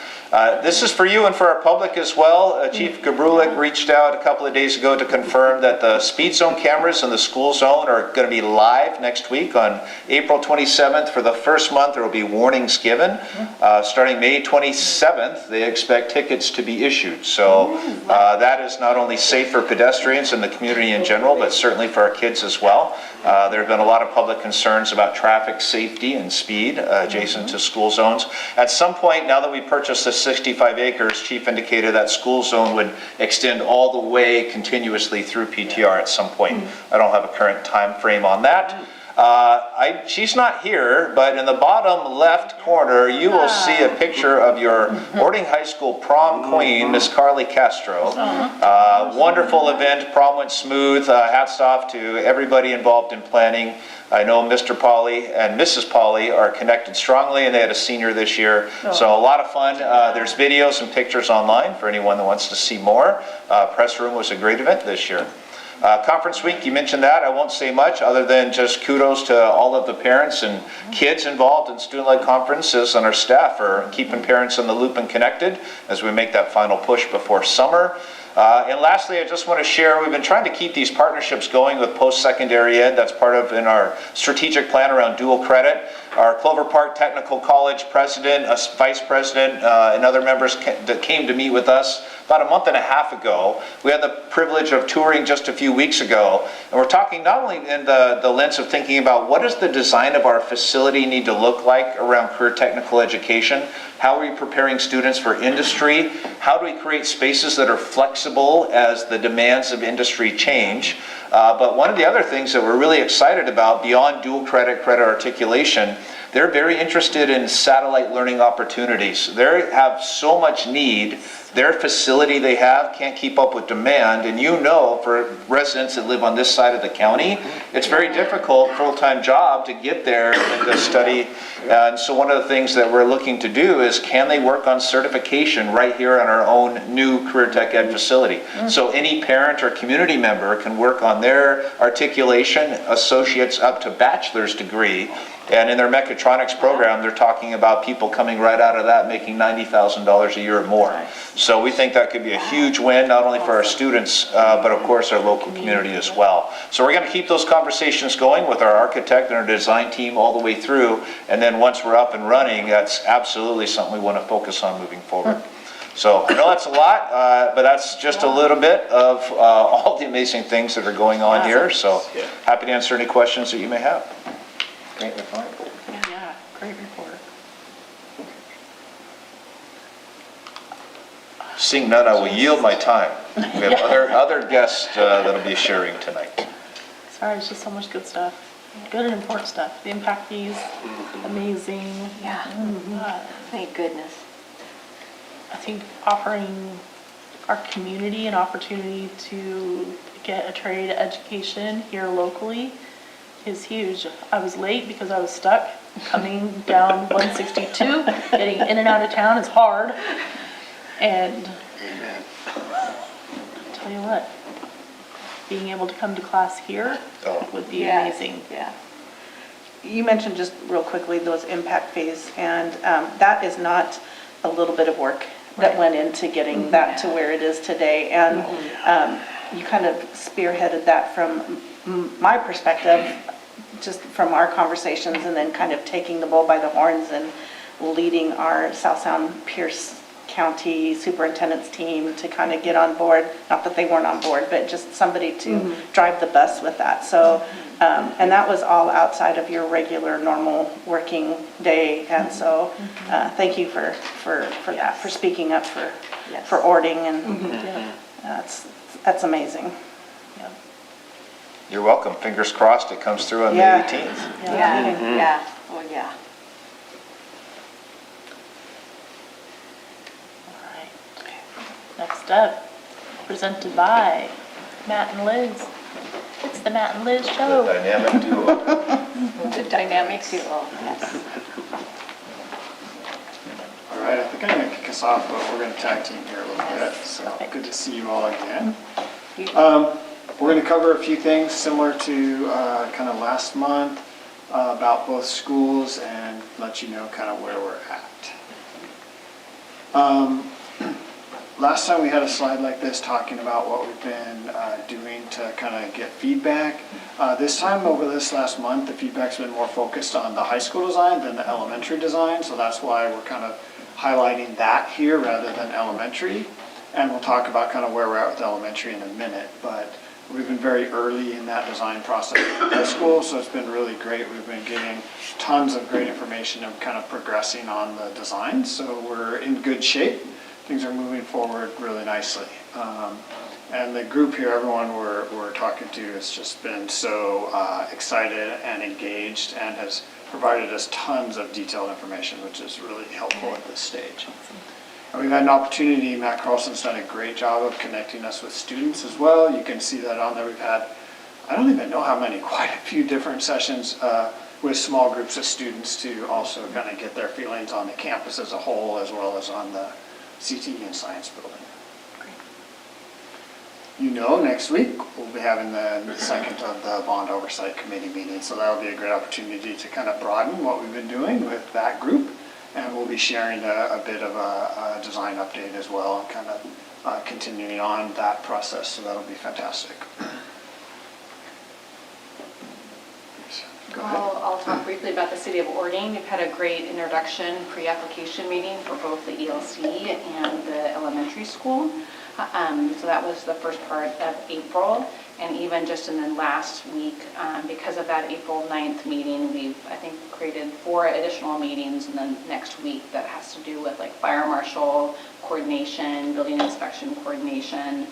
Speaker 8: This is for you and for our public as well. Chief Gabrulik reached out a couple of days ago to confirm that the speed zone cameras in the school zone are going to be live next week on April 27th. For the first month, there will be warnings given. Starting May 27th, they expect tickets to be issued. So that is not only safe for pedestrians and the community in general, but certainly for our kids as well. There have been a lot of public concerns about traffic safety and speed adjacent to school zones. At some point, now that we purchased the 65 acres, Chief indicated that school zone would extend all the way continuously through PTR at some point. I don't have a current time frame on that. She's not here, but in the bottom left corner, you will see a picture of your Ording High School prom queen, Miss Carly Castro. Wonderful event, prom went smooth. Hats off to everybody involved in planning. I know Mr. Polly and Mrs. Polly are connected strongly, and they had a senior this year. So a lot of fun. There's videos and pictures online for anyone that wants to see more. Press room was a great event this year. Conference week, you mentioned that. I won't say much other than just kudos to all of the parents and kids involved in student-led conferences, and our staff for keeping parents in the loop and connected as we make that final push before summer. And lastly, I just want to share, we've been trying to keep these partnerships going with post-secondary ed. That's part of in our strategic plan around dual credit. Our Clover Park Technical College president, vice president, and other members that came to meet with us about a month and a half ago. We had the privilege of touring just a few weeks ago, and we're talking not only in the lens of thinking about what does the design of our facility need to look like around career technical education, how are we preparing students for industry, how do we create spaces that are flexible as the demands of industry change. But one of the other things that we're really excited about beyond dual credit articulation, they're very interested in satellite learning opportunities. They have so much need. Their facility they have can't keep up with demand, and you know, for residents that live on this side of the county, it's very difficult, full-time job, to get there and to study. And so one of the things that we're looking to do is, can they work on certification right here on our own new Career Tech Ed facility? So any parent or community member can work on their articulation, associates up to bachelor's degree. And in their mechatronics program, they're talking about people coming right out of that making $90,000 a year or more. So we think that could be a huge win, not only for our students, but of course our local community as well. So we're going to keep those conversations going with our architect and our design team all the way through. And then once we're up and running, that's absolutely something we want to focus on moving forward. So I know that's a lot, but that's just a little bit of all the amazing things that are going on here. So happy to answer any questions that you may have. Great report.
Speaker 7: Yeah, great report.
Speaker 8: Seeing none, I will yield my time. We have other guests that'll be sharing tonight.
Speaker 7: Sorry, it's just so much good stuff. Good and important stuff. The impact fees, amazing.
Speaker 9: Yeah. Thank goodness.
Speaker 7: I think offering our community an opportunity to get a trade education here locally is huge. I was late because I was stuck coming down 162. Getting in and out of town is hard. And I'll tell you what, being able to come to class here would be amazing.
Speaker 9: Yeah.
Speaker 2: You mentioned just real quickly those impact fees, and that is not a little bit of work that went into getting that to where it is today. And you kind of spearheaded that from my perspective, just from our conversations, and then kind of taking the bull by the horns and leading our South Sound Pierce County Superintendent's team to kind of get on board. Not that they weren't on board, but just somebody to drive the bus with that. So, and that was all outside of your regular, normal working day. And so, thank you for that, for speaking up for Ording, and that's amazing.
Speaker 8: You're welcome. Fingers crossed it comes through on May 18th.
Speaker 9: Yeah. Oh, yeah.
Speaker 7: All right. Next up, presented by Matt and Liz. It's the Matt and Liz show.
Speaker 8: The dynamic duo.
Speaker 9: The dynamic duo, yes.
Speaker 13: think I'm going to kick us off, but we're going to tag team here a little bit. So good to see you all again. We're going to cover a few things similar to kind of last month about both schools and let you know kind of where we're at. Last time we had a slide like this talking about what we've been doing to kind of get feedback. This time over this last month, the feedback's been more focused on the high school design than the elementary design. So that's why we're kind of highlighting that here rather than elementary. And we'll talk about kind of where we're at with elementary in a minute. But we've been very early in that design process at high school, so it's been really great. We've been getting tons of great information and kind of progressing on the design. So we're in good shape. Things are moving forward really nicely. And the group here, everyone we're talking to has just been so excited and engaged and has provided us tons of detailed information, which is really helpful at this stage. And we've had an opportunity, Matt Carlson's done a great job of connecting us with students as well. You can see that on there. We've had, I don't even know how many, quite a few different sessions with small groups of students to also kind of get their feelings on the campus as a whole, as well as on the CTE and science building. You know, next week we'll be having the second of the bond oversight committee meeting, so that'll be a great opportunity to kind of broaden what we've been doing with that group, and we'll be sharing a bit of a design update as well, and kind of continuing on that process, so that'll be fantastic. Go ahead.
Speaker 5: I'll talk briefly about the City of Orting. We've had a great introduction pre-application meeting for both the ELC and the elementary school. So that was the first part of April, and even just in the last week, because of that April 9th meeting, we've, I think, created 4 additional meetings in the next week that has to do with like fire marshal coordination, building inspection coordination,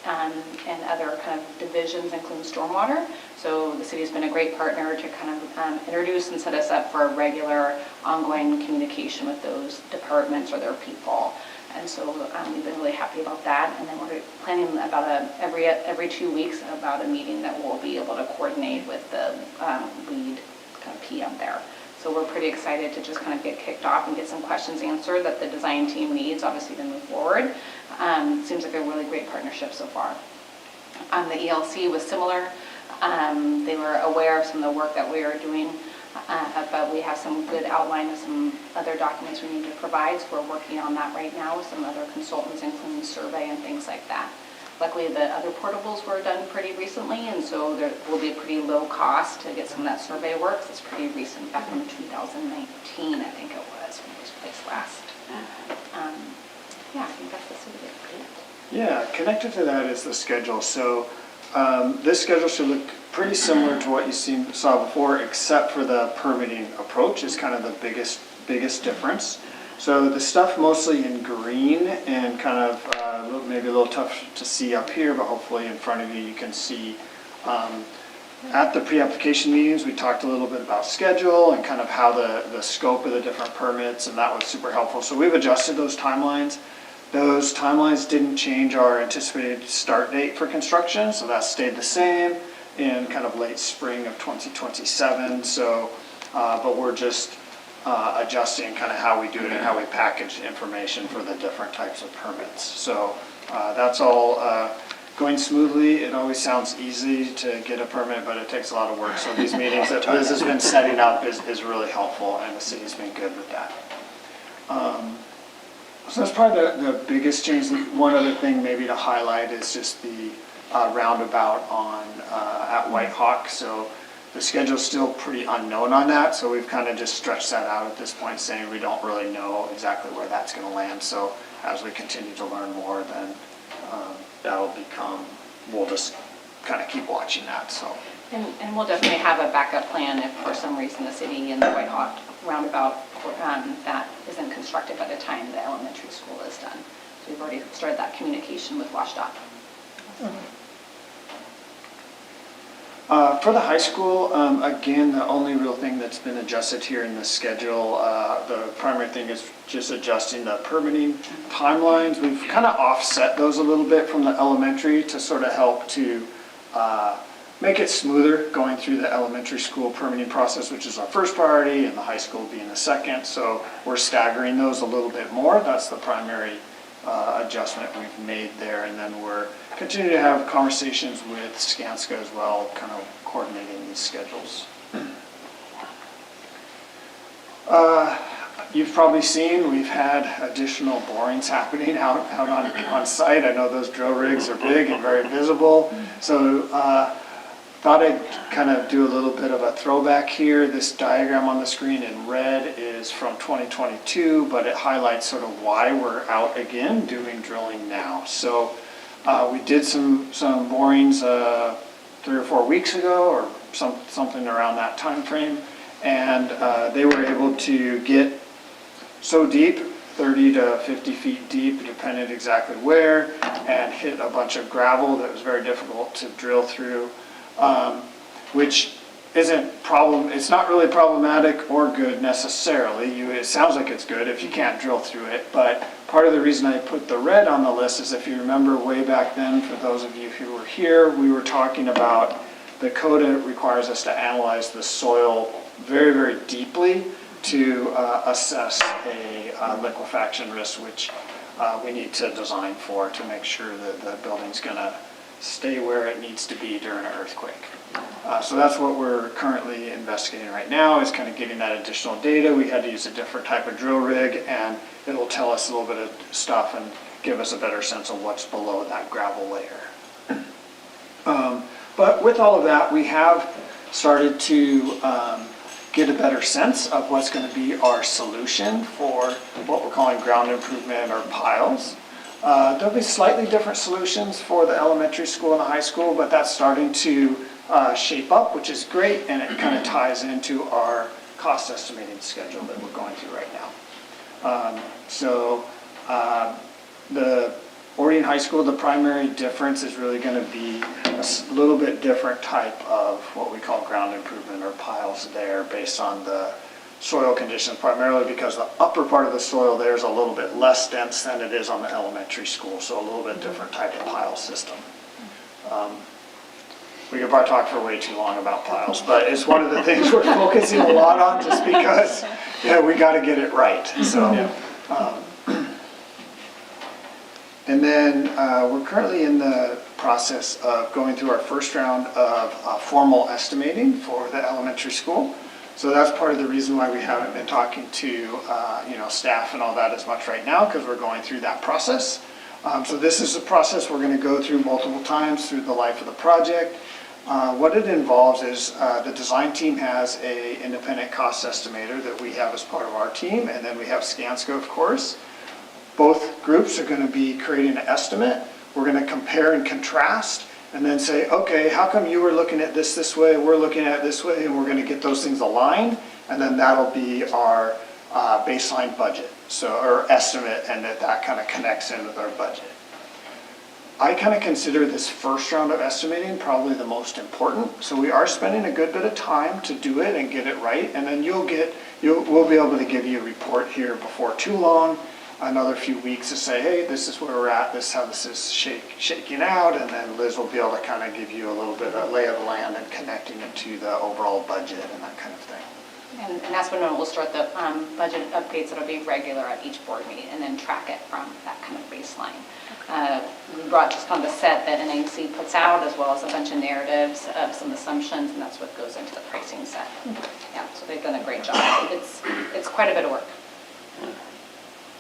Speaker 5: and other kind of divisions, including stormwater. So the city's been a great partner to kind of introduce and set us up for a regular ongoing communication with those departments or their people. And so we've been really happy about that. And then we're planning about every 2 weeks about a meeting that we'll be able to coordinate with the lead kind of PM there. So we're pretty excited to just kind of get kicked off and get some questions answered that the design team needs, obviously, to move forward. Seems like a really great partnership so far. The ELC was similar. They were aware of some of the work that we are doing, but we have some good outline of some other documents we need to provide, so we're working on that right now with some other consultants, including survey and things like that. Luckily, the other portables were done pretty recently, and so there will be a pretty low cost to get some of that survey work. It's pretty recent, back in 2019, I think it was, when it was placed last. Yeah, I think that's the sort of it.
Speaker 13: Yeah, connected to that is the schedule. So this schedule should look pretty similar to what you saw before, except for the permitting approach is kind of the biggest difference. So the stuff mostly in green and kind of maybe a little tough to see up here, but hopefully in front of you, you can see. At the pre-application meetings, we talked a little bit about schedule and kind of how the scope of the different permits, and that was super helpful. So we've adjusted those timelines. Those timelines didn't change our anticipated start date for construction, so that stayed the same in kind of late spring of 2027. So, but we're just adjusting kind of how we do it and how we package information for the different types of permits. So that's all going smoothly. It always sounds easy to get a permit, but it takes a lot of work. So these meetings that Liz has been setting up is really helpful, and the city's been good with that. So that's probably the biggest change. One other thing maybe to highlight is just the roundabout on at White Hawk. So the schedule's still pretty unknown on that, so we've kind of just stretched that out at this point, saying we don't really know exactly where that's going to land. So as we continue to learn more, then that'll become, we'll just kind of keep watching that. So.
Speaker 5: And we'll definitely have a backup plan if for some reason the city and the White Hawk roundabout that isn't constructed by the time the elementary school is done. So we've already started that communication with WashDOT.
Speaker 13: For the high school, again, the only real thing that's been adjusted here in the schedule, the primary thing is just adjusting the permitting timelines. We've kind of offset those a little bit from the elementary to sort of help to make it smoother going through the elementary school permitting process, which is our first priority, and the high school being the second. So we're staggering those a little bit more. That's the primary adjustment we've made there. And then we're continuing to have conversations with Skanska as well, kind of coordinating these schedules. You've probably seen we've had additional borings happening out on site. I know those drill rigs are big and very visible. So thought I'd kind of do a little bit of a throwback here. This diagram on the screen in red is from 2022, but it highlights sort of why we're out again doing drilling now. So we did some borings 3 or 4 weeks ago, or something around that time frame, and they were able to get so deep, 30 to 50 feet deep, depending exactly where, and hit a bunch of gravel that was very difficult to drill through, which it's not really problematic or good necessarily. It sounds like it's good if you can't drill through it, but part of the reason I put the red on the list is, if you remember way back then, for those of you who were here, we were talking about the code requires us to analyze the soil very, very deeply to assess a liquefaction risk, which we need to design for to make sure that the building's going to stay where it needs to be during an earthquake. So that's what we're currently investigating right now, is kind of getting that additional data. We had to use a different type of drill rig, and it'll tell us a little bit of stuff and give us a better sense of what's below that gravel layer. But with all of that, we have started to get a better sense of what's going to be our solution for what we're calling ground improvement or piles. There'll be slightly different solutions for the elementary school and the high school, but that's starting to shape up, which is great, and it kind of ties into our cost estimating schedule that we're going through right now. The Orion High School, the primary difference is really going to be a little bit different type of what we call ground improvement or piles there, based on the soil conditions, primarily because the upper part of the soil there is a little bit less dense than it is on the elementary school, so a little bit different type of pile system. We could probably talk for way too long about piles, but it's one of the things we're focusing a lot on, just because we got to get it right. So. And then we're currently in the process of going through our first round of formal estimating for the elementary school. So that's part of the reason why we haven't been talking to staff and all that as much right now, because we're going through that process. So this is a process we're going to go through multiple times through the life of the project. What it involves is the design team has an independent cost estimator that we have as part of our team, and then we have Skanska, of course. Both groups are going to be creating an estimate. We're going to compare and contrast, and then say, okay, how come you were looking at this way, we're looking at it this way, and we're going to get those things aligned, and then that'll be our baseline budget, or estimate, and that kind of connects in with our budget. I kind of consider this first round of estimating probably the most important, so we are spending a good bit of time to do it and get it right, and then we'll be able to give you a report here before too long, another few weeks, to say, hey, this is where we're at, this is how this is shaking out, and then Liz will be able to kind of give you a little bit of lay of the land and connecting it to the overall budget and that kind of thing.
Speaker 5: And that's when we'll start the budget updates that'll be regular at each board meeting, and then track it from that kind of baseline. We brought just kind of the set that NAC puts out, as well as a bunch of narratives of some assumptions, and that's what goes into the pricing set. Yeah, so they've done a great job. It's quite a bit of work.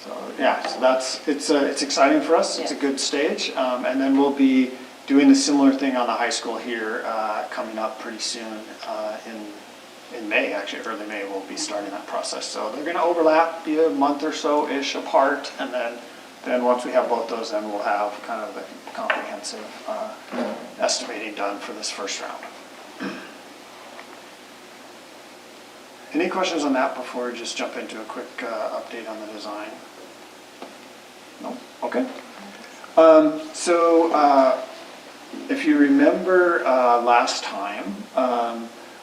Speaker 13: So it's exciting for us. It's a good stage, and then we'll be doing the similar thing on the high school here coming up pretty soon in May. Actually, early May we'll be starting that process. So they're going to overlap, be a month or so ish apart, and then once we have both those, then we'll have kind of the comprehensive estimating done for this first round. Any questions on that before we just jump into a quick update on the design? No? Okay. If you remember last time,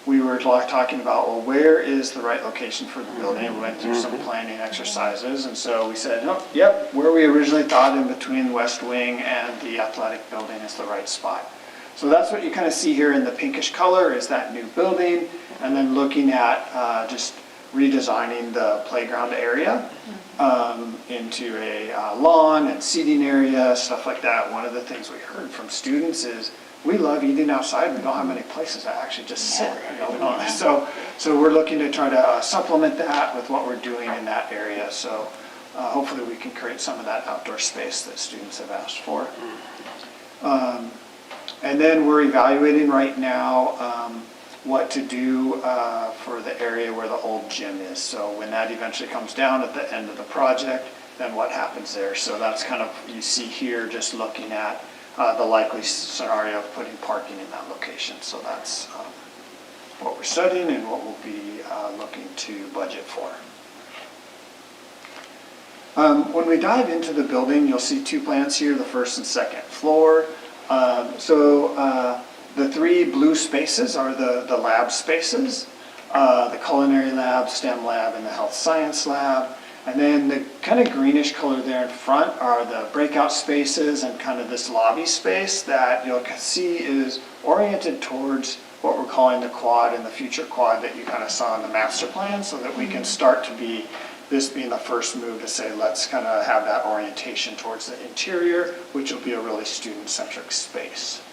Speaker 13: we were talking about, well, where is the right location for the building? We went through some planning exercises, and so we said, oh, yep, where we originally thought, in between the west wing and the athletic building, is the right spot. So that's what you kind of see here in the pinkish color is that new building, and then looking at just redesigning the playground area into a lawn and seating area, stuff like that. One of the things we heard from students is, we love eating outside, we don't have many places to actually just sit. So we're looking to try to supplement that with what we're doing in that area. So hopefully we can create some of that outdoor space that students have asked for. And then we're evaluating right now what to do for the area where the old gym is. So when that eventually comes down at the end of the project, then what happens there? So that's kind of, you see here, just looking at the likely scenario of putting parking in that location. So that's what we're studying and what we'll be looking to budget for. When we dive into the building, you'll see two plans here, the first and second floor. The three blue spaces are the lab spaces, the culinary lab, STEM lab, and the health science lab. And then the kind of greenish color there in front are the breakout spaces and kind of this lobby space that you'll see is oriented towards what we're calling the quad and the future quad that you kind of saw in the master plan, so that we can start to be, this being the first move to say, let's kind of have that orientation towards the interior, which will be a really student-centric space.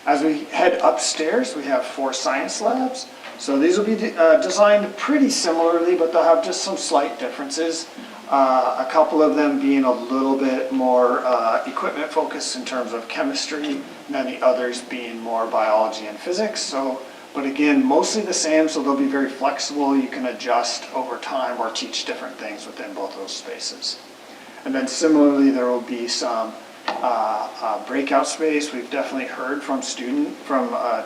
Speaker 13: As we head upstairs, we have 4 science labs. So these will be designed pretty similarly, but they'll have just some slight differences. A couple of them being a little bit more equipment focused in terms of chemistry, and then the others being more biology and physics. So, but again, mostly the same, so they'll be very flexible. You can adjust over time or teach different things within both those spaces. And then similarly, there will be some breakout space. We've definitely heard from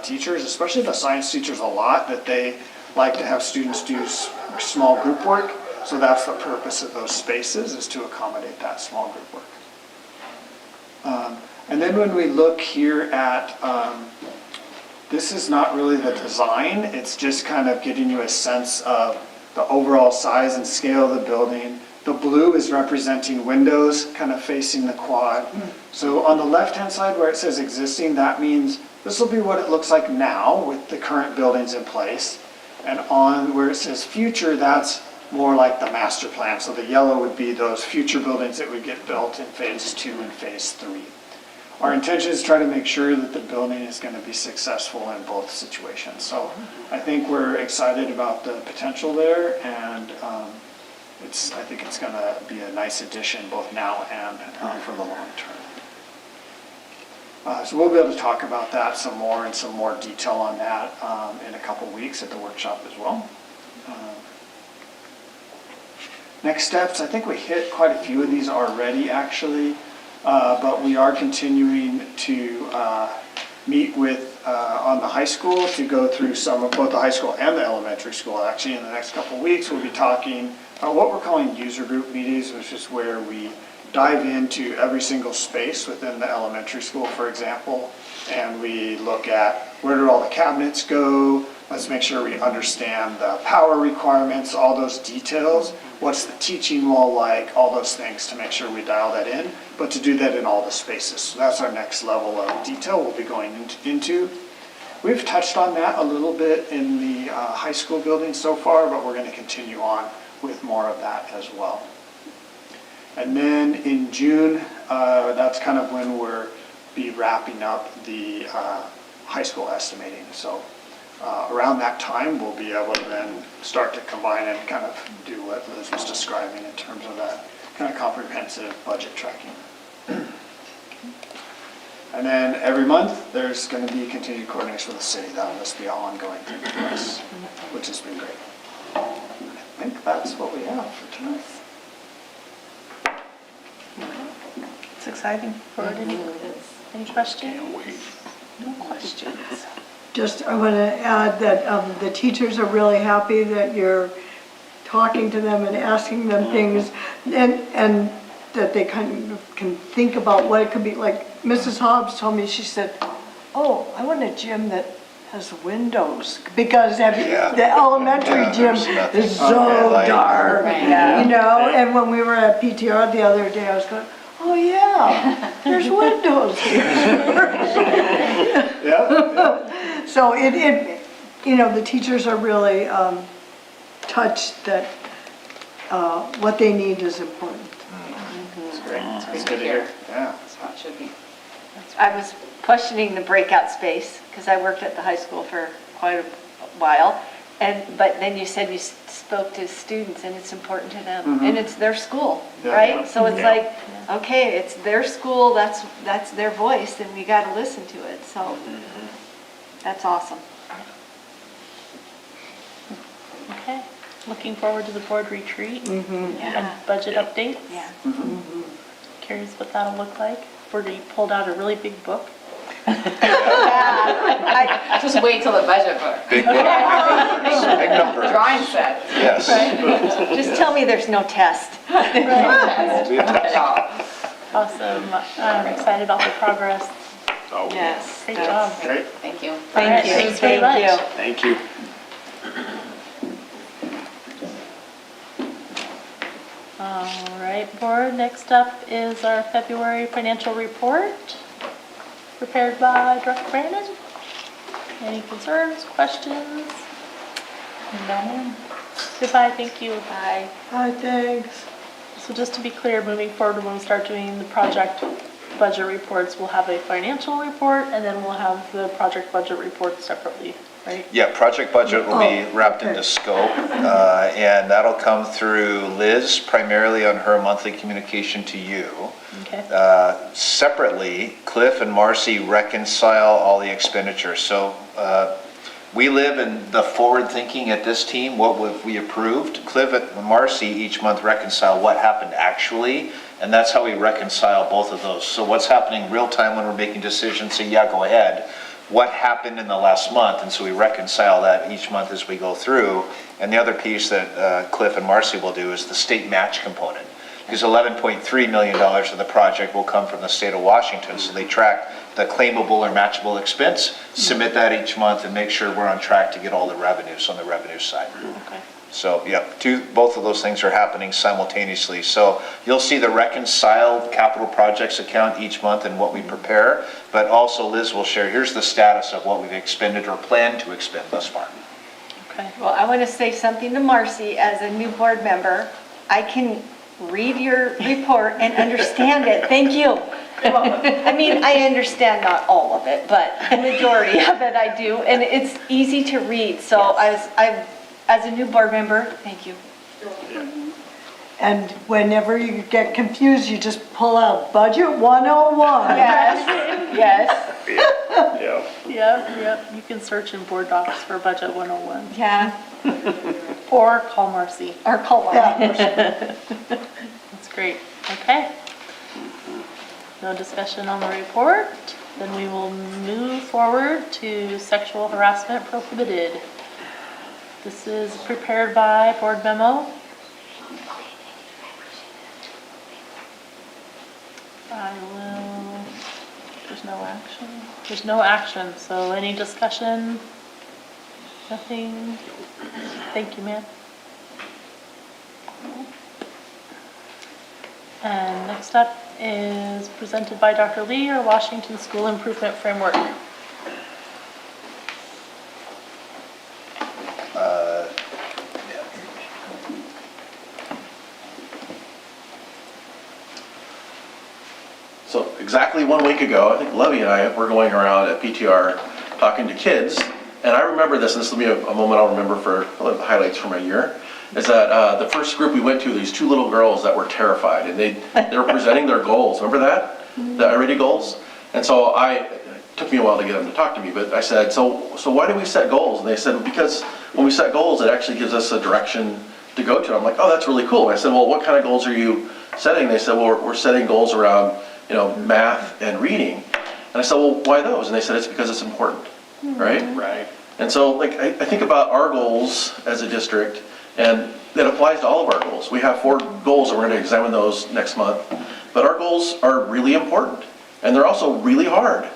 Speaker 13: teachers, especially the science teachers, a lot that they like to have students do small group work. So that's the purpose of those spaces, is to accommodate that small group work. And then when we look here at, this is not really the design, it's just kind of getting you a sense of the overall size and scale of the building. The blue is representing windows kind of facing the quad. So on the left-hand side where it says existing, that means this will be what it looks like now with the current buildings in place. And on where it says future, that's more like the master plan. So the yellow would be those future buildings that would get built in phase 2 and phase 3. Our intention is to try to make sure that the building is going to be successful in both situations. So I think we're excited about the potential there, and I think it's going to be a nice addition both now and for the long term. So we'll be able to talk about that some more and some more detail on that in a couple weeks at the workshop as well. Next steps, I think we hit quite a few of these already actually, but we are continuing to meet with on the high school to go through some of both the high school and the elementary school. Actually, in the next couple of weeks, we'll be talking what we're calling user group meetings, which is where we dive into every single space within the elementary school, for example, and we look at where do all the cabinets go. Let's make sure we understand the power requirements, all those details. What's the teaching wall like? All those things to make sure we dial that in, but to do that in all the spaces. So that's our next level of detail we'll be going into. We've touched on that a little bit in the high school building so far, but we're going to continue on with more of that as well. And then in June, that's kind of when we'll be wrapping up the high school estimating. So around that time, we'll be able to then start to combine and kind of do what Liz was describing in terms of that kind of comprehensive budget tracking. And then every month, there's going to be continued coordination with the city. That'll just be an ongoing thing for us, which has been great. I think that's what we have for tonight.
Speaker 2: It's exciting. Any questions? No questions.
Speaker 4: Just, I want to add that the teachers are really happy that you're talking to them and asking them things, and that they kind of can think about what it could be. Like Mrs. Hobbs told me, she said, oh, I want a gym that has windows, because the elementary gym is so dark, you know? And when we were at PTR the other day, I was going, oh, oh yeah, there's windows here.
Speaker 13: Yeah,
Speaker 4: So you know, the teachers are really touched that what they need is important.
Speaker 3: It's great.
Speaker 5: It's good to hear.
Speaker 13: yeah.
Speaker 5: That's how it should be.
Speaker 9: I was questioning the breakout space because I worked at the high school for quite a while. But then you said you spoke to students and it's important to them and it's their school,
Speaker 13: Yeah.
Speaker 9: right? So it's
Speaker 6: Yeah.
Speaker 9: like, okay, it's their school, that's their voice and we got to listen to it. So that's awesome.
Speaker 7: Okay, looking forward to the board retreat and
Speaker 9: Yeah.
Speaker 7: budget updates.
Speaker 9: Yeah.
Speaker 7: Curious what that'll look like. Already pulled out a really big book.
Speaker 5: Just wait till the budget book.
Speaker 8: Big book. Big number.
Speaker 5: Drawing set.
Speaker 8: Yes.
Speaker 9: Just tell me there's no test.
Speaker 8: Won't be a test.
Speaker 7: Awesome. I'm excited about the progress.
Speaker 6: Oh,
Speaker 9: Yes.
Speaker 7: Great job.
Speaker 13: Great.
Speaker 5: Thank you.
Speaker 7: All right,
Speaker 9: Thank you.
Speaker 7: thanks very
Speaker 9: Thank you.
Speaker 7: much.
Speaker 6: Thank you.
Speaker 7: All right, board, next up is our February financial report prepared by Director Brandon. Any concerns, questions? No. Goodbye, thank you.
Speaker 5: Bye.
Speaker 4: Hi, thanks.
Speaker 7: So just to be clear, moving forward, when we start doing the project budget reports, we'll have a financial report and then we'll have the project budget report separately, right?
Speaker 8: Yeah, project budget will be wrapped
Speaker 4: okay.
Speaker 8: into scope, and that'll come through Liz primarily on her monthly communication to you.
Speaker 7: Okay.
Speaker 8: Separately, Cliff and Marcy reconcile all the expenditures. So we live in the forward thinking at this team, what have we approved? Cliff and Marcy each month reconcile what happened actually, and that's how we reconcile both of those. So what's happening real time when we're making decisions, say, yeah, go ahead. What happened in the last month, and so we reconcile that each month as we go through. And the other piece that Cliff and Marcy will do is the state match component. Because $11.3 million of the project will come from the state of Washington, so they track the claimable or matchable expense, submit that each month, and make sure we're on track to get all the revenues on the revenue side.
Speaker 7: Okay.
Speaker 8: So, yeah, both of those things are happening simultaneously. So you'll see the reconciled capital projects account each month and what we prepare, but also Liz will share, here's the status of what we've expended or plan to expend thus far.
Speaker 7: Okay.
Speaker 9: Well, I want to say something to Marcy as a new board member. I can read your report and understand it. Thank you. I mean, I understand not all of it, but the majority of it I do, and it's easy to read. So as a new board member, thank you.
Speaker 4: And whenever you get confused, you just pull out Budget 101.
Speaker 9: Yes, yes,
Speaker 6: Yeah.
Speaker 7: Yep, you can search in board docs for budget 101
Speaker 9: yeah.
Speaker 7: or call Marcy.
Speaker 9: Or call
Speaker 7: That's great. Okay. No discussion on the report. Then we will move forward to sexual harassment prohibited. This is prepared by board memo. There's no action. There's no action, so any discussion? Nothing? Thank you, ma'am. And next up is presented by Dr. Lee, our Washington School Improvement Framework.
Speaker 14: So exactly 1 week ago, I think Levy and I were going around at PTR talking to kids, and I remember this, and this will be a moment I'll remember for the highlights for my year, is that the first group we went to, these 2 little girls that were terrified, and they were presenting their goals. Remember that? The I-Ready goals? And so it took me a while to get them to talk to me, but I said, so why do we set goals? And they said, because when we set goals, it actually gives us a direction to go to. I'm like, oh, that's really cool. And I said, well, what kind of goals are you setting? They said, well, we're setting goals around math and reading. And I said, well, why those? And they said, it's because it's important, right?
Speaker 13: Right.
Speaker 14: And so I think about our goals as a district, and that applies to all of our goals. We have 4 goals, and we're going to examine those next month. But our goals are really important, and they're also really hard.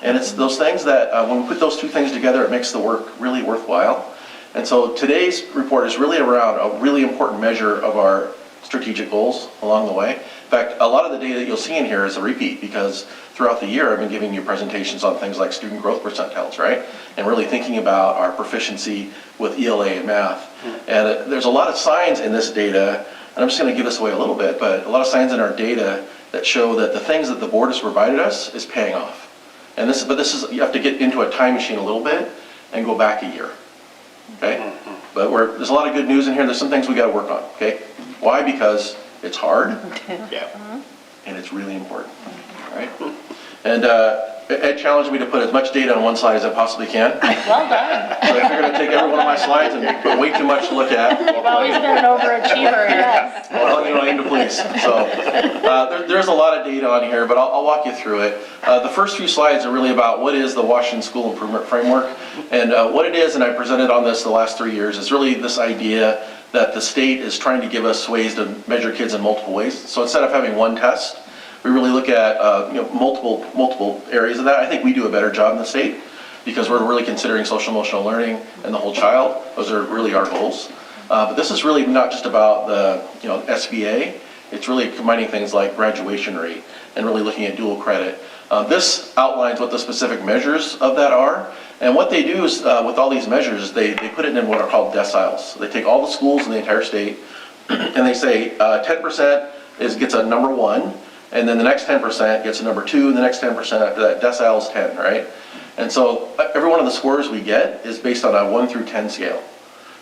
Speaker 14: And it's those things that, when we put those 2 things together, it makes the work really worthwhile. And so today's report is really around a really important measure of our strategic goals along the way. In fact, a lot of the data that you'll see in here is a repeat because throughout the year I've been giving you presentations on things like student growth percentiles, right? And really thinking about our proficiency with ELA and math. And there's a lot of signs in this data, and I'm just going to give this away a little bit, but a lot of signs in our data that show that the things that the board has provided us is paying off. And this is, you have to get into a time machine a little bit and go back a year, okay? But there's a lot of good news in here. There's some things we got to work on, okay? Why? Because it's hard, and it's really important, all right? And Ed challenged me to put as much data on one slide as I possibly can.
Speaker 7: Well done.
Speaker 14: So I figured I'd take every one of my slides and put way too much to look at.
Speaker 7: You've always been an overachiever, Eric.
Speaker 14: Well, you know, aim to please. So there's a lot of data on here, but I'll walk you through it. The first few slides are really about what is the Washington School Improvement Framework. And what it is, and I presented on this the last 3 years, is really this idea that the state is trying to give us ways to measure kids in multiple ways. So instead of having one test, we really look at multiple areas of that. I think we do a better job in the state because we're really considering social emotional learning and the whole child. Those are really our goals. But this is really not just about the SBA. It's really combining things like graduation rate and really looking at dual credit. This outlines what the specific measures of that are. And what they do is, with all these measures, they put it in what are called deciles. They take all the schools in the entire state and they say 10% gets a number 1, and then the next 10% gets a number 2, and the next 10% after that. Decile is 10, right? And so every one of the scores we get is based on a 1 through 10 scale.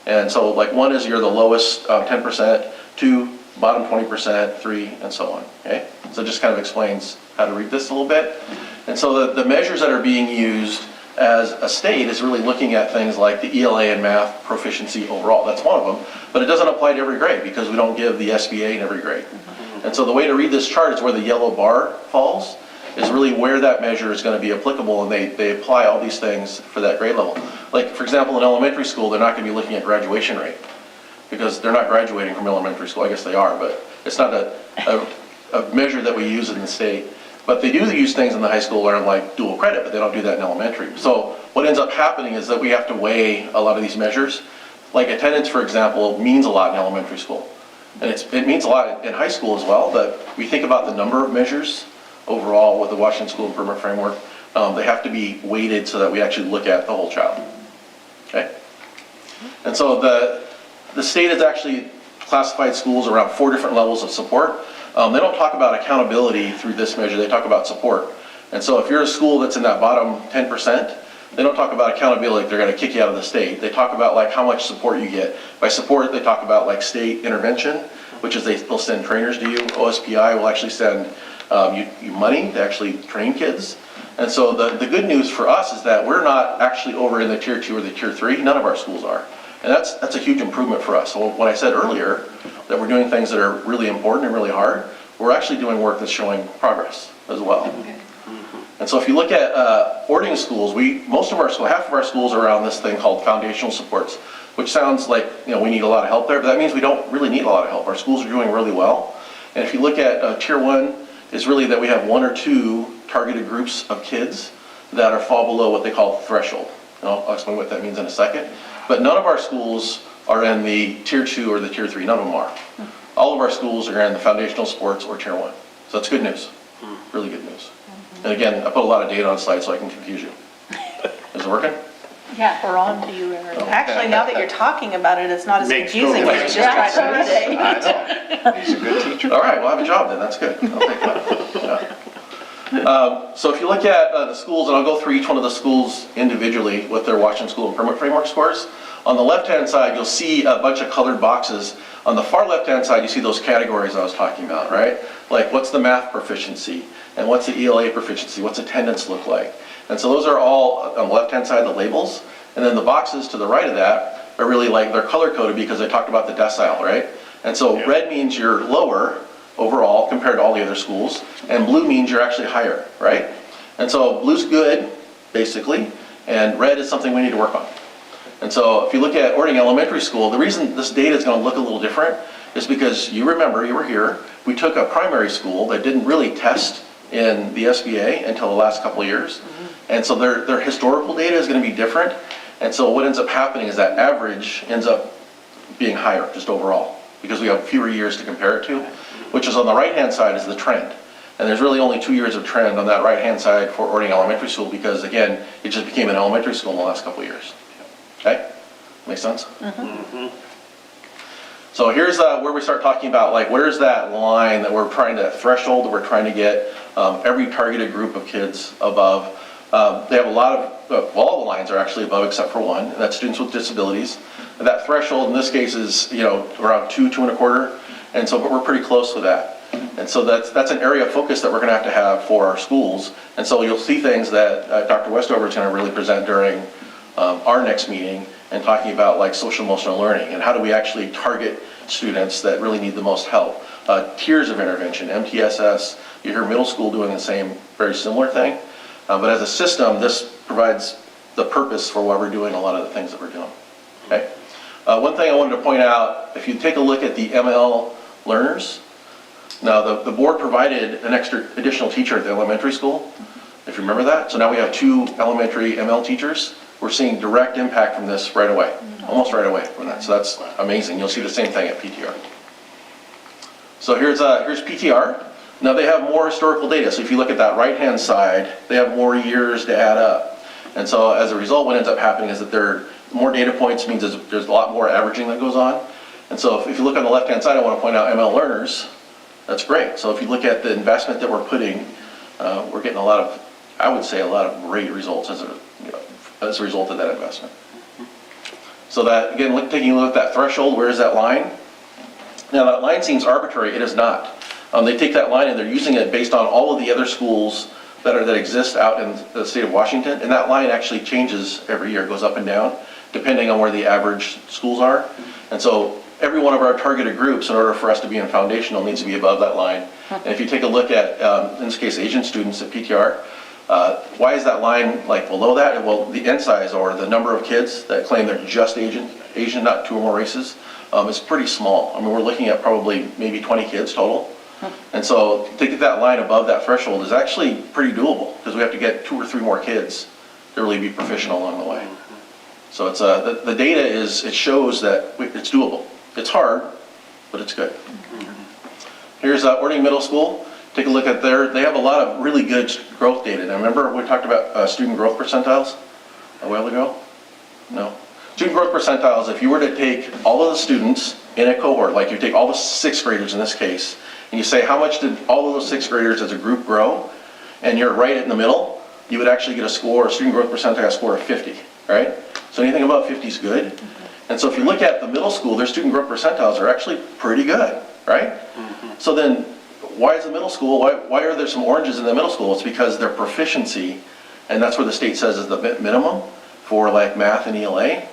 Speaker 14: And so like 1 is you're the lowest 10%, 2, bottom 20%, 3, and so on, okay? So it just kind of explains how to read this a little bit. And so the measures that are being used as a state is really looking at things like the ELA and math proficiency overall. That's one of them, but it doesn't apply to every grade because we don't give the SBA in every grade. And so the way to read this chart is where the yellow bar falls, is really where that measure is going to be applicable, and they apply all these things for that grade level. Like, for example, in elementary school, they're not going to be looking at graduation rate because they're not graduating from elementary school. I guess they are, but it's not a measure that we use in the state. But they do use things in the high school learn like dual credit, but they don't do that in elementary. So what ends up happening is that we have to weigh a lot of these measures. Like attendance, for example, means a lot in elementary school. And it means a lot in high school as well, but we think about the number of measures overall with the Washington School Improvement Framework. They have to be weighted so that we actually look at the whole child, okay? And so the state has actually classified schools around 4 different levels of support. They don't talk about accountability through this measure, they talk about support. And so if you're a school that's in that bottom 10%, they don't talk about accountability, they're gonna kick you out of the state. They talk about like how much support you get. By support, they talk about like state intervention, which is they'll send trainers to you. OSPI will actually send you money to actually train kids. And so the good news for us is that we're not actually over in the tier 2 or the tier 3, none of our schools are. And that's a huge improvement for us. So when I said earlier that we're doing things that are really important and really hard, we're actually doing work that's showing progress as well. Okay. And so if you look at boarding schools, half of our schools are around this thing called foundational supports, which sounds like we need a lot of help there, but that means we don't really need a lot of help. Our schools are doing really well. And if you look at tier 1, is really that we have 1 or 2 targeted groups of kids that are fall below what they call threshold. And I'll explain what that means in a second. But none of our schools are in the tier 2 or the tier 3, none of them are. All of our schools are in the foundational supports or tier 1. So that's good news, really good news. And again, I put a lot of data on slides so I can confuse you. Is it working?
Speaker 7: Yeah, we're on to you, Eric.
Speaker 2: Actually, now that you're talking about it, it's not as
Speaker 6: Makes
Speaker 2: confusing
Speaker 6: total
Speaker 2: as you just tried to read it.
Speaker 8: I know. He's a good teacher.
Speaker 14: All right, well, I have a job then, that's good. I'll take that. Yeah. So if you look at the schools, and I'll go through each one of the schools individually with their Washington School Improvement Framework scores. On the left-hand side, you'll see a bunch of colored boxes. On the far left-hand side, you see those categories I was talking about, right? Like what's the math proficiency, and what's the ELA proficiency, what's attendance look like? And so those are all, on the left-hand side, the labels. And then the boxes to the right of that are really like, they're color-coded because I talked about the decile, right? And so red means you're lower overall compared to all the other schools, and blue means you're actually higher, right? And so blue's good, basically, and red is something we need to work on. And so if you look at Orting Elementary School, the reason this data is going to look a little different is because you remember, you were here, we took a primary school that didn't really test in the SBA until the last couple of years. And so their historical data is going to be different. And so what ends up happening is that average ends up being higher, just overall. because we have fewer years to compare it to, which is on the right-hand side is the trend. And there's really only 2 years of trend on that right-hand side for Orting Elementary School because, again, it just became an elementary school in the last couple of years. Okay? Make sense? So here's where we start talking about, like, where's that line that we're trying to, threshold that we're trying to get every targeted group of kids above. They have a lot of, well, all the lines are actually above except for one, and that's students with disabilities. And that threshold in this case is, around 2, 2 1/4. And so, but we're pretty close to that. And so that's an area of focus that we're going to have for our schools. And so you'll see things that Dr. Westover is going to really present during our next meeting and talking about like social emotional learning and how do we actually target students that really need the most help. Tiers of intervention, MTSS, you hear middle school doing the same, very similar thing. But as a system, this provides the purpose for why we're doing a lot of the things that we're doing. Okay. One thing I wanted to point out, if you take a look at the ML learners, now the board provided an additional teacher at the elementary school, if you remember that. So now we have 2 elementary ML teachers. We're seeing direct impact from this right away, almost right away from that. So that's amazing. You'll see the same thing at PTR. So here's PTR. Now they have more historical data. So if you look at that right-hand side, they have more years to add up. And so as a result, what ends up happening is that more data points means there's a lot more averaging that goes on. And so if you look on the left-hand side, I want to point out ML learners. That's great. So if you look at the investment that we're putting, we're getting a lot of great results as a result of that investment. So that, again, taking a look at that threshold, where is that line? Now that line seems arbitrary, it is not. They take that line and they're using it based on all of the other schools that exist out in the state of Washington, and that line actually changes every year, it goes up and down, depending on where the average schools are. And so every one of our targeted groups, in order for us to be in foundational, needs to be above that line. And if you take a look at, in this case, Asian students at PTR, why is that line like below that? Well, the N size, or the number of kids that claim they're just Asian, not 2 or more races, is pretty small. I mean, we're looking at probably maybe 20 kids total. And so to get that line above that threshold is actually pretty doable because we have to get 2 or 3 more kids to really be proficient along the way. So it's the data it shows that it's doable. It's hard, but it's good. Here's Orting Middle School. Take a look at they have a lot of really good growth data. Now remember we talked about student growth percentiles a while ago? No. Student growth percentiles, if you were to take all of the students in a cohort, like you take all the 6th graders in this case, and you say how much did all of those 6th graders as a group grow, and you're right in the middle, you would actually get a student growth percentile score of 50, right? So anything above 50 is good. And so if you look at the middle school, their student growth percentiles are actually pretty good, right? So then why is the middle school, why are there some oranges in the middle school? It's because their proficiency, and that's where the state says is the minimum for like math and ELA,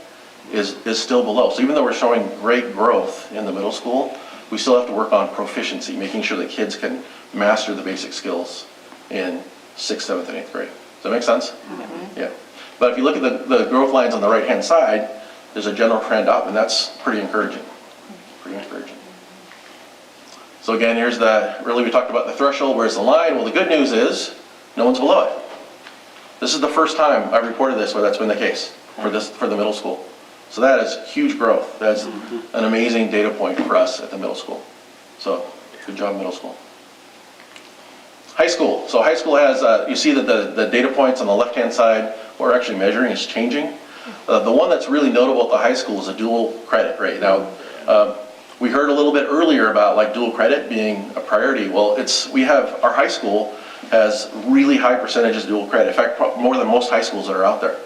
Speaker 14: is still below. So even though we're showing great growth in the middle school, we still have to work on proficiency, making sure that kids can master the basic skills in 6th, 7th, and 8th grade. Does that make sense? Yeah. But if you look at the growth lines on the right-hand side, there's a general trend up, and that's pretty encouraging. Pretty encouraging. So again, here's we talked about the threshold, where's the line? Well, the good news is, no one's below it. This is the first time I've reported this where that's been the case for the middle school. So that is huge growth. That's an amazing data point for us at the middle school. So good job, middle school. High school. So high school has, you see that the data points on the left-hand side, what we're actually measuring is changing. The one that's really notable at the high school is a dual credit rate. Now, we heard a little bit earlier about like dual credit being a priority. Well, our high school has really high percentages of dual credit. In fact, more than most high schools that are out there.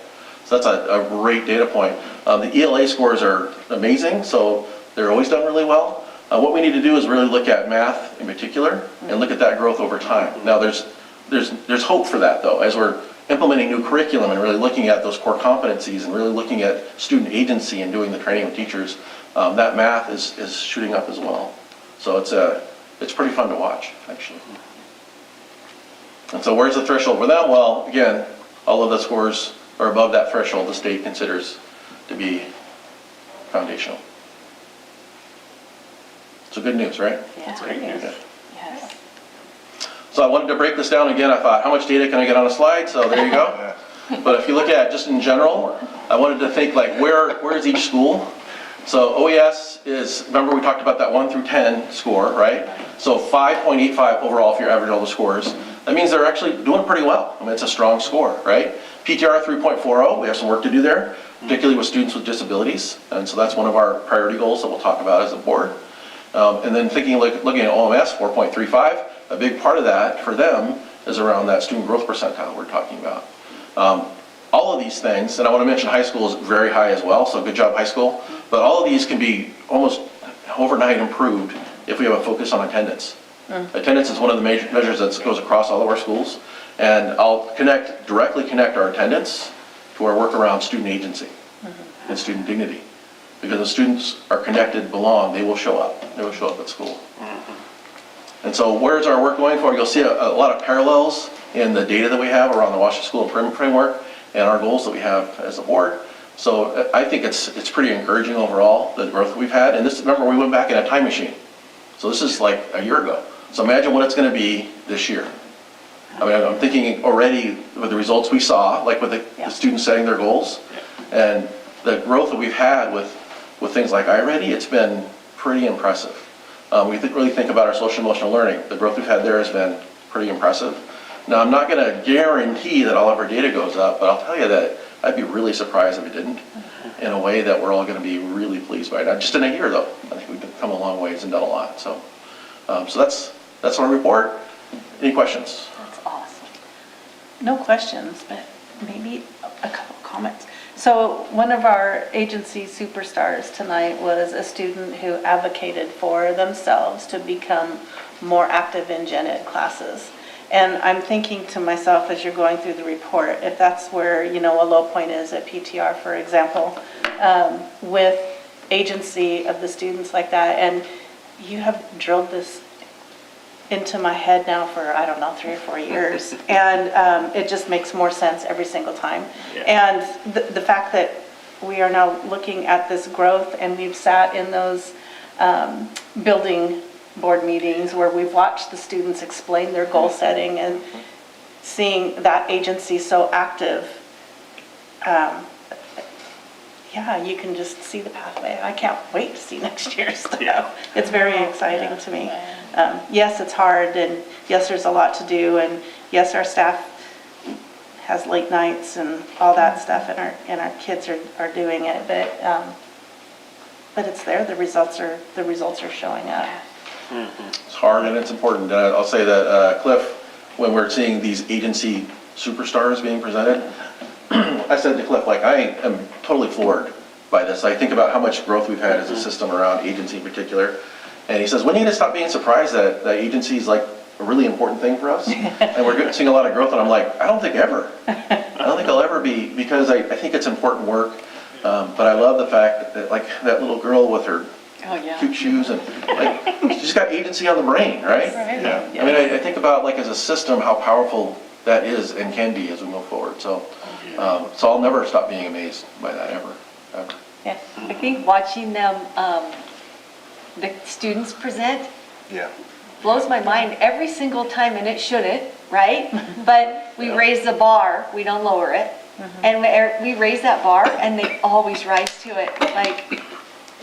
Speaker 14: So that's a great data point. The ELA scores are amazing, so they're always done really well. What we need to do is really look at math in particular and look at that growth over time. Now there's hope for that though, as we're implementing new curriculum and really looking at those core competencies and really looking at student agency and doing the training with teachers, that math is shooting up as well. So it's pretty fun to watch, actually. And so where's the threshold for them? Well, again, all of the scores are above that threshold the state considers to be foundational. So good news, right?
Speaker 5: Yeah, that's great news.
Speaker 14: Yeah.
Speaker 5: Yes.
Speaker 14: So I wanted to break this down again. I thought, how much data can I get on a slide? So there you go. But if you look at just in general, I wanted to think like where is each school? So OES is, remember we talked about that 1 through 10 score, right? So 5.85 overall if you average all the scores. That means they're actually doing pretty well. I mean, it's a strong score, right? PTR 3.40, we have some work to do there, particularly with students with disabilities. And so that's one of our priority goals that we'll talk about as a board. And then looking at OMS 4.35, a big part of that for them is around that student growth percentile we're talking about. All of these things, and I want to mention high school is very high as well, so good job high school. But all of these can be almost overnight improved if we have a focus on attendance. Attendance is one of the major measures that goes across all of our schools. And I'll directly connect our attendance to our work around student agency and student dignity. Because the students are connected, belong, they will show up. They will show up at school. And so where's our work going for? You'll see a lot of parallels in the data that we have around the Washington School Improvement Framework and our goals that we have as a board. So I think it's pretty encouraging overall, the growth that we've had. And this, remember, we went back in a time machine. So this is like a year ago. So imagine what it's going to be this year. I mean, I'm thinking already with the results we saw, like with the students setting their goals, and the growth that we've had with things like iReady, it's been pretty impressive. We really think about our social emotional learning. The growth we've had there has been pretty impressive. Now, I'm not going to guarantee that all of our data goes up, but I'll tell you that I'd be really surprised if it didn't, in a way that we're all going to be really pleased by it. Not just in a year, though. I think we've come a long ways and done a lot. So, so that's our report. Any questions?
Speaker 2: That's awesome. No questions, but maybe a couple comments. So one of our agency superstars tonight was a student who advocated for themselves to become more active in gen ed classes. And I'm thinking to myself as you're going through the report, if that's where, a low point is at PTR, for example, with agency of the students like that, and you have drilled this into my head now for, 3 or 4 years. And it just makes more sense every single time. Yeah. And the fact that we are now looking at this growth, and we've sat in those building board meetings where we've watched the students explain their goal setting and seeing that agency so active. You can just see the pathway. I can't wait to see next year's stuff. It's very exciting to me. Yes, it's hard, and yes, there's a lot to do, and yes, our staff has late nights and all that stuff, and our kids are doing it, but it's there. The results are showing up.
Speaker 14: It's hard and it's important. I'll say that, Cliff, when we're seeing these agency superstars being presented, I said to Cliff, I am totally floored by this. I think about how much growth we've had as a system around agency in particular. And he says, when are you going to stop being surprised that agency is like a really important thing for us? And we're seeing a lot of growth, and I'm like, I don't think ever. I don't think I'll ever be, because I think it's important work. But I love the fact that that little girl with her cute shoes, and she's got agency on the brain, right?
Speaker 2: Yeah.
Speaker 14: I mean, I think about as a system how powerful that is and can be as we move forward. So I'll never stop being amazed by that ever.
Speaker 9: Yeah, I think watching them, the students present, blows my mind every single time, and it shouldn't, right? But we raise the bar, we don't lower it. And we raise that bar, and they always rise to it.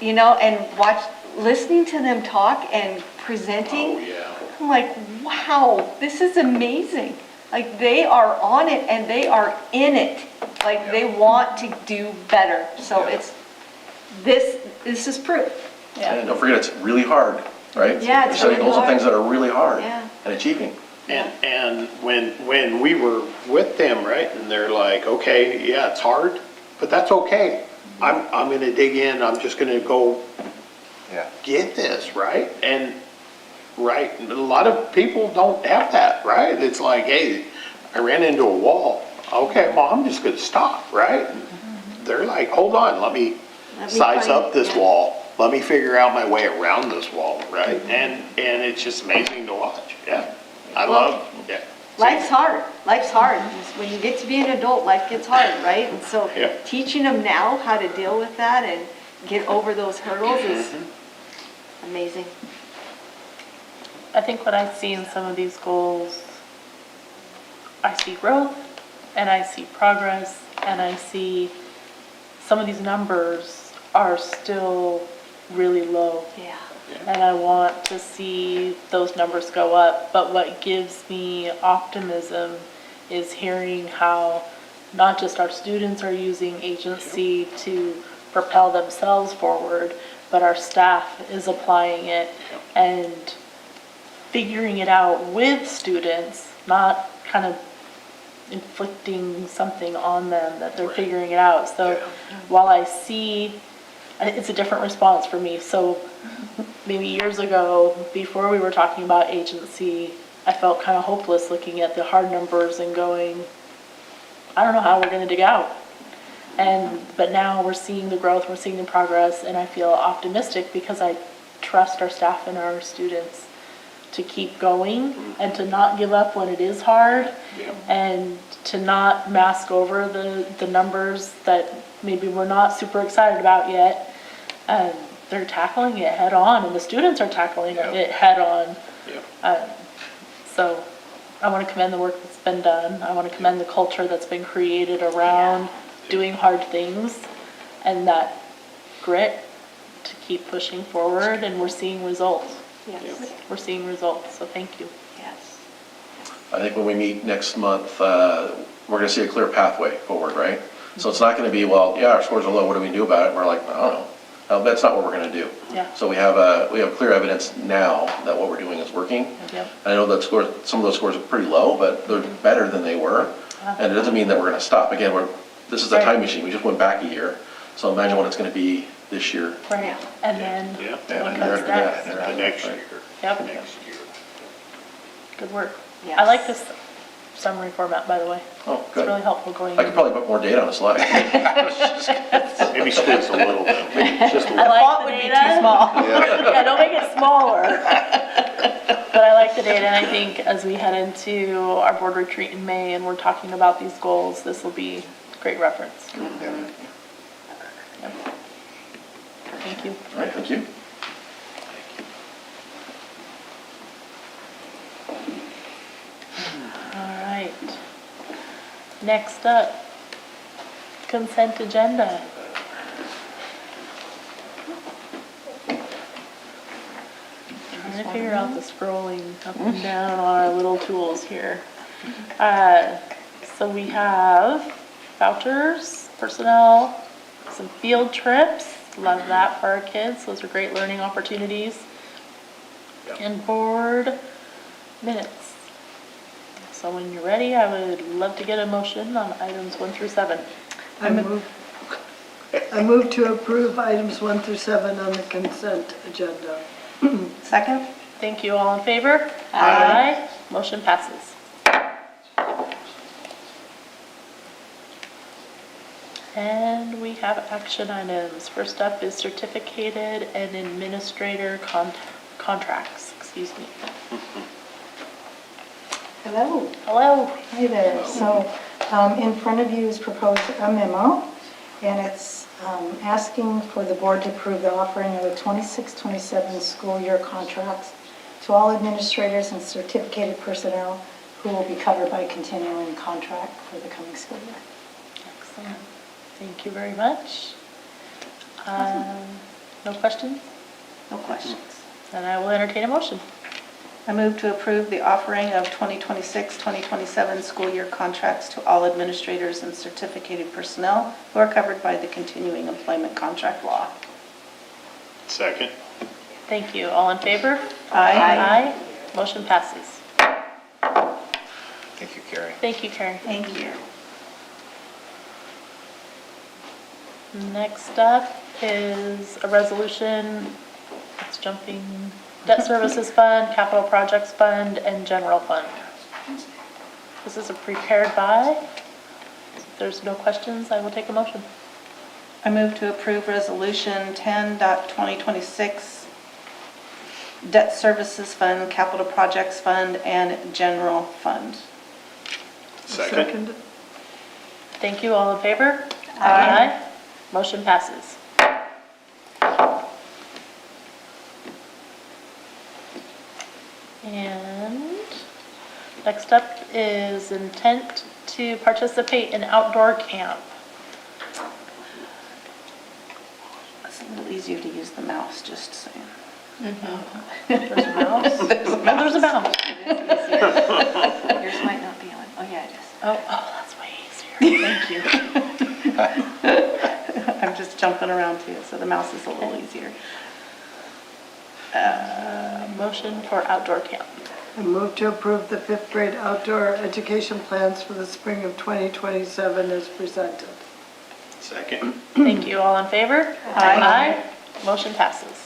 Speaker 9: And listening to them talk and presenting, I'm like, wow, this is amazing. They are on it, and they are in it. They want to do better. So this is proof.
Speaker 2: Yeah.
Speaker 14: And don't forget, it's really hard, right?
Speaker 9: Yeah, it's
Speaker 14: You're setting
Speaker 9: really
Speaker 14: goals and
Speaker 9: hard.
Speaker 14: things that are really hard
Speaker 9: Yeah.
Speaker 14: and achieving.
Speaker 6: And when we were with them, right, and they're like, okay, yeah, it's hard, but that's okay. I'm going to dig in. I'm just going to go get this, right? And a lot of people don't have that, right? It's like, hey, I ran into a wall. Okay, well, I'm just going to stop, right? And they're like, hold on, let me size up this wall. Let me figure out my way around this wall, right? And it's just amazing to watch. Yeah, I love. Yeah.
Speaker 9: Life's hard. Life's hard. When you get to be an adult, life gets hard, right? And so teaching them now how to deal with that and get over those hurdles is amazing.
Speaker 7: I think what I see in some of these goals, I see growth, and I see progress, and I see some of these numbers are still really low.
Speaker 1: Yeah.
Speaker 7: And I want to see those numbers go up. But what gives me optimism is hearing how not just our students are using agency to propel themselves forward, but our staff is applying it and figuring it out with students, not kind of inflicting something on them, that they're figuring it out. So while I see, it's a different response for me. So maybe years ago, before we were talking about agency, I felt kind of hopeless looking at the hard numbers and going, I don't know how we're going to dig out. But now we're seeing the growth, we're seeing the progress, and I feel optimistic because I trust our staff and our students to keep going and to not give up when it is hard, and to not mask over the numbers that maybe we're not super excited about yet. They're tackling it head on, and the students are tackling it head on. So I want to commend the work that's been done. I want to commend the culture that's been created around doing hard things, and that grit to keep pushing forward, and we're seeing results.
Speaker 1: Yes.
Speaker 7: We're seeing results, so thank you.
Speaker 1: Yes.
Speaker 14: I think when we meet next month, we're going to see a clear pathway forward, right? So it's not going to be, well, yeah, our scores are low, what do we do about it? We're like, I don't know. No, that's not what we're going to do.
Speaker 7: Yeah.
Speaker 14: So we have clear evidence now that what we're doing is working.
Speaker 7: Yep.
Speaker 14: I know that some of those scores are pretty low, but they're better than they were. And it doesn't mean that we're going to stop. Again, this is a time machine. We just went back a year. So imagine what it's going to be this year.
Speaker 7: Right, and then what
Speaker 14: And
Speaker 7: comes next.
Speaker 6: The next year.
Speaker 7: Yep,
Speaker 6: Next year.
Speaker 7: good work.
Speaker 1: Yes.
Speaker 7: I like this summary format, by the way.
Speaker 14: Oh,
Speaker 7: It's
Speaker 14: good.
Speaker 7: really helpful going
Speaker 14: I could probably put more data on a slide.
Speaker 6: Maybe squeeze a little bit, just a
Speaker 7: I
Speaker 6: little.
Speaker 7: like the data. Yeah, don't make it smaller. But I like the data, and I think as we head into our board retreat in May and we're talking about these goals, this will be great reference. Yep. Thank you.
Speaker 14: All right, thank you.
Speaker 7: All right. Next up, consent agenda. Trying to figure out the scrolling up and down on our little tools here. So we have vouchers, personnel, some field trips. Love that for our kids. Those are great learning opportunities. And board minutes. So when you're ready, I would love to get a motion on items 1 through 7.
Speaker 4: I move to approve items 1 through 7 on the consent agenda.
Speaker 2: Second?
Speaker 7: Thank you. All in favor? Aye. Motion passes. And we have action items. First up is certificated and administrator contracts. Excuse me.
Speaker 15: Hello.
Speaker 7: Hello.
Speaker 15: Hi there. So in front of you is proposed a memo, and it's asking for the board to approve the offering of the 26-27 school year contracts to all administrators and certificated personnel who will be covered by a continuing contract for the coming school year.
Speaker 7: Excellent. Thank you very much. No questions?
Speaker 2: No questions.
Speaker 7: Then I will entertain a motion.
Speaker 2: I move to approve the offering of 2026-2027 school year contracts to all administrators and certificated personnel who are covered by the continuing employment contract law.
Speaker 6: Second.
Speaker 7: Thank you. All in favor?
Speaker 2: Aye.
Speaker 7: Aye. Motion passes.
Speaker 8: Thank you, Carrie.
Speaker 7: Thank you, Karen.
Speaker 2: Thank you.
Speaker 7: Next up is a resolution, it's jumping, debt services fund, capital projects fund, and general fund. This is a prepared by. If there's no questions, I will take a motion.
Speaker 2: I move to approve Resolution 10.2026, Debt Services Fund, Capital Projects Fund, and General Fund.
Speaker 6: Second.
Speaker 7: Thank you. All in favor? Aye. Motion passes. And next up is intent to participate in outdoor camp.
Speaker 2: you to use the mouse, just saying. There's a mouse? There's a mouse.
Speaker 5: Yours might not be on. Oh, yeah, it is.
Speaker 7: Oh, that's way easier. Thank you.
Speaker 2: I'm just jumping around too, so the mouse is a little easier.
Speaker 7: Motion for outdoor camp.
Speaker 4: I move to approve the fifth grade outdoor education plans for the spring of 2027 as presented.
Speaker 6: Second.
Speaker 7: Thank you. All in favor? Aye. Motion passes.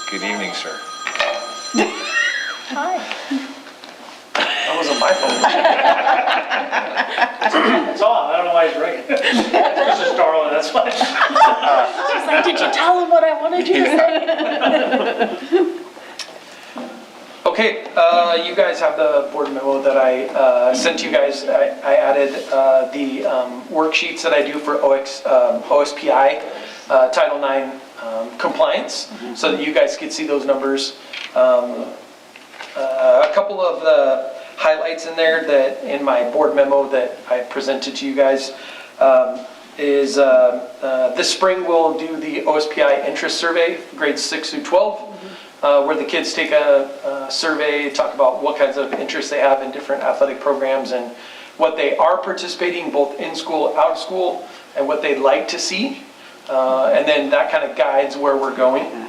Speaker 8: Good evening, sir.
Speaker 7: Hi.
Speaker 10: That wasn't my phone. It's on, I don't know why he's ringing. That's Mrs. Darling, that's why.
Speaker 7: She's like, did you tell him what I wanted you to say?
Speaker 16: Okay, you guys have the board memo that I sent you guys. I added the worksheets that I do for OSPI Title IX compliance, so that you guys could see those numbers. A couple of the highlights in there that in my board memo that I presented to you guys is this spring we'll do the OSPI interest survey, grades 6 through 12, where the kids take a survey, talk about what kinds of interests they have in different athletic programs and what they are participating both in school, out of school, and what they'd like to see. And then that kind of guides where we're going.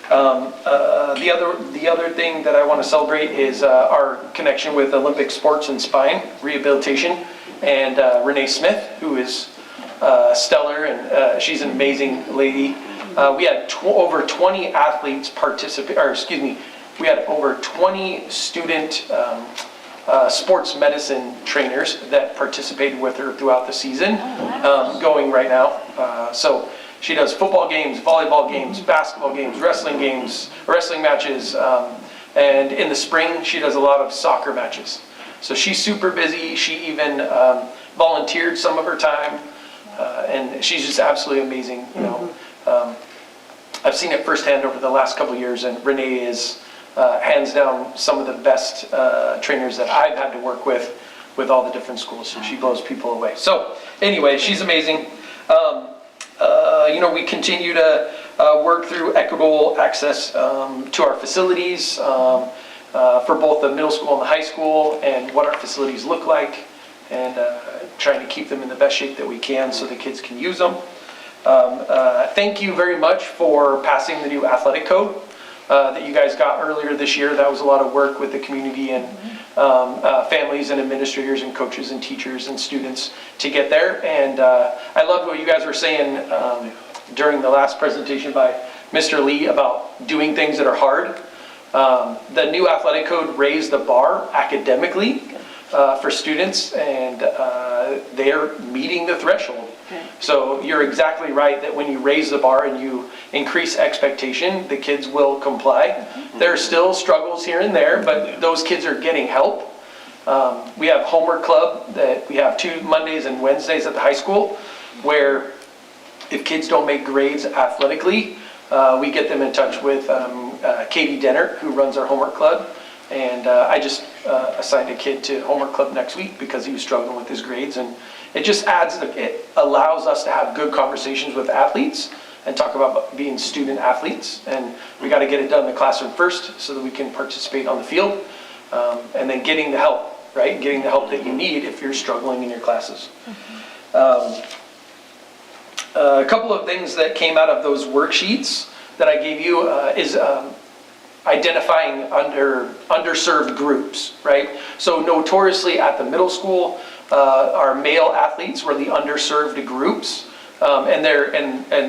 Speaker 16: The other thing that I want to celebrate is our connection with Olympic Sports and Spine Rehabilitation and Renee Smith, who is stellar, and she's an amazing lady. We had over 20 athletes participate, or excuse me, we had over 20 student sports medicine trainers that participated with her throughout the season, going right now. So she does football games, volleyball games, basketball games, wrestling matches, and in the spring she does a lot of soccer matches. So she's super busy. She even volunteered some of her time, and she's just absolutely amazing. You know, I've seen it firsthand over the last couple of years, and Renee is hands down some of the best trainers that I've had to work with all the different schools. So she blows people away. So anyway, she's amazing. You know, we continue to work through equitable access to our facilities for both the middle school and the high school, and what our facilities look like, and trying to keep them in the best shape that we can so the kids can use them. Thank you very much for passing the new athletic code that you guys got earlier this year. That was a lot of work with the community and families and administrators and coaches and teachers and students to get there. And I loved what you guys were saying during the last presentation by Mr. Lee about doing things that are hard. The new athletic code raised the bar academically for students, and they're meeting the threshold. So you're exactly right that when you raise the bar and you increase expectation, the kids will comply. There are still struggles here and there, but those kids are getting help. We have homework club that we have 2 Mondays and Wednesdays at the high school, where if kids don't make grades athletically, we get them in touch with Katie Dennert, who runs our homework club. And I just assigned a kid to homework club next week because he was struggling with his grades, and it just it allows us to have good conversations with athletes and talk about being student athletes. And we got to get it done in the classroom first so that we can participate on the field, and then getting the help, right? Getting the help that you need if you're struggling in your classes. A couple of things that came out of those worksheets that I gave you is identifying underserved groups, right? So notoriously at the middle school, our male athletes were the underserved groups, and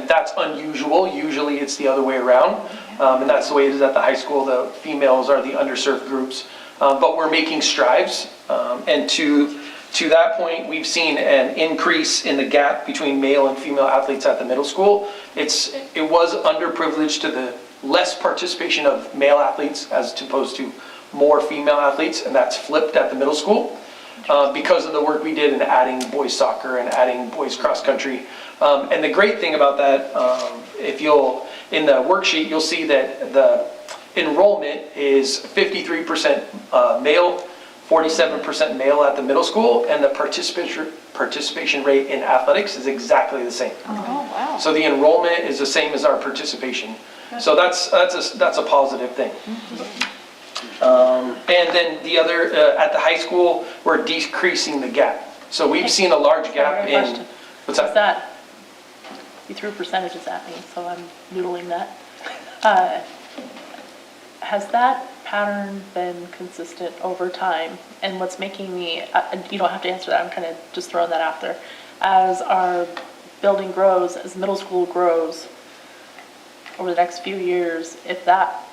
Speaker 16: that's unusual. Usually it's the other way around, and that's the way it is at the high school. The females are the underserved groups, but we're making strides, and to that point, we've seen an increase in the gap between male and female athletes at the middle school. It was underprivileged to the less participation of male athletes as opposed to more female athletes, and that's flipped at the middle school. because of the work we did in adding boys soccer and adding boys cross country. And the great thing about that, if you'll, in the worksheet, you'll see that the enrollment is 53% male, 47% male at the middle school, and the participation rate in athletics is exactly the same.
Speaker 5: Oh, wow.
Speaker 16: So the enrollment is the same as our participation. So that's a positive thing. And then the other, at the high school, we're decreasing the gap. So we've seen a large gap in, what's
Speaker 7: What's
Speaker 16: that?
Speaker 7: that? You threw percentages at me, so I'm noodling that. Has that pattern been consistent over time? And what's making me, you don't have to answer that, I'm kind of just throwing that out there. As our building grows, as middle school grows over the next few years, if that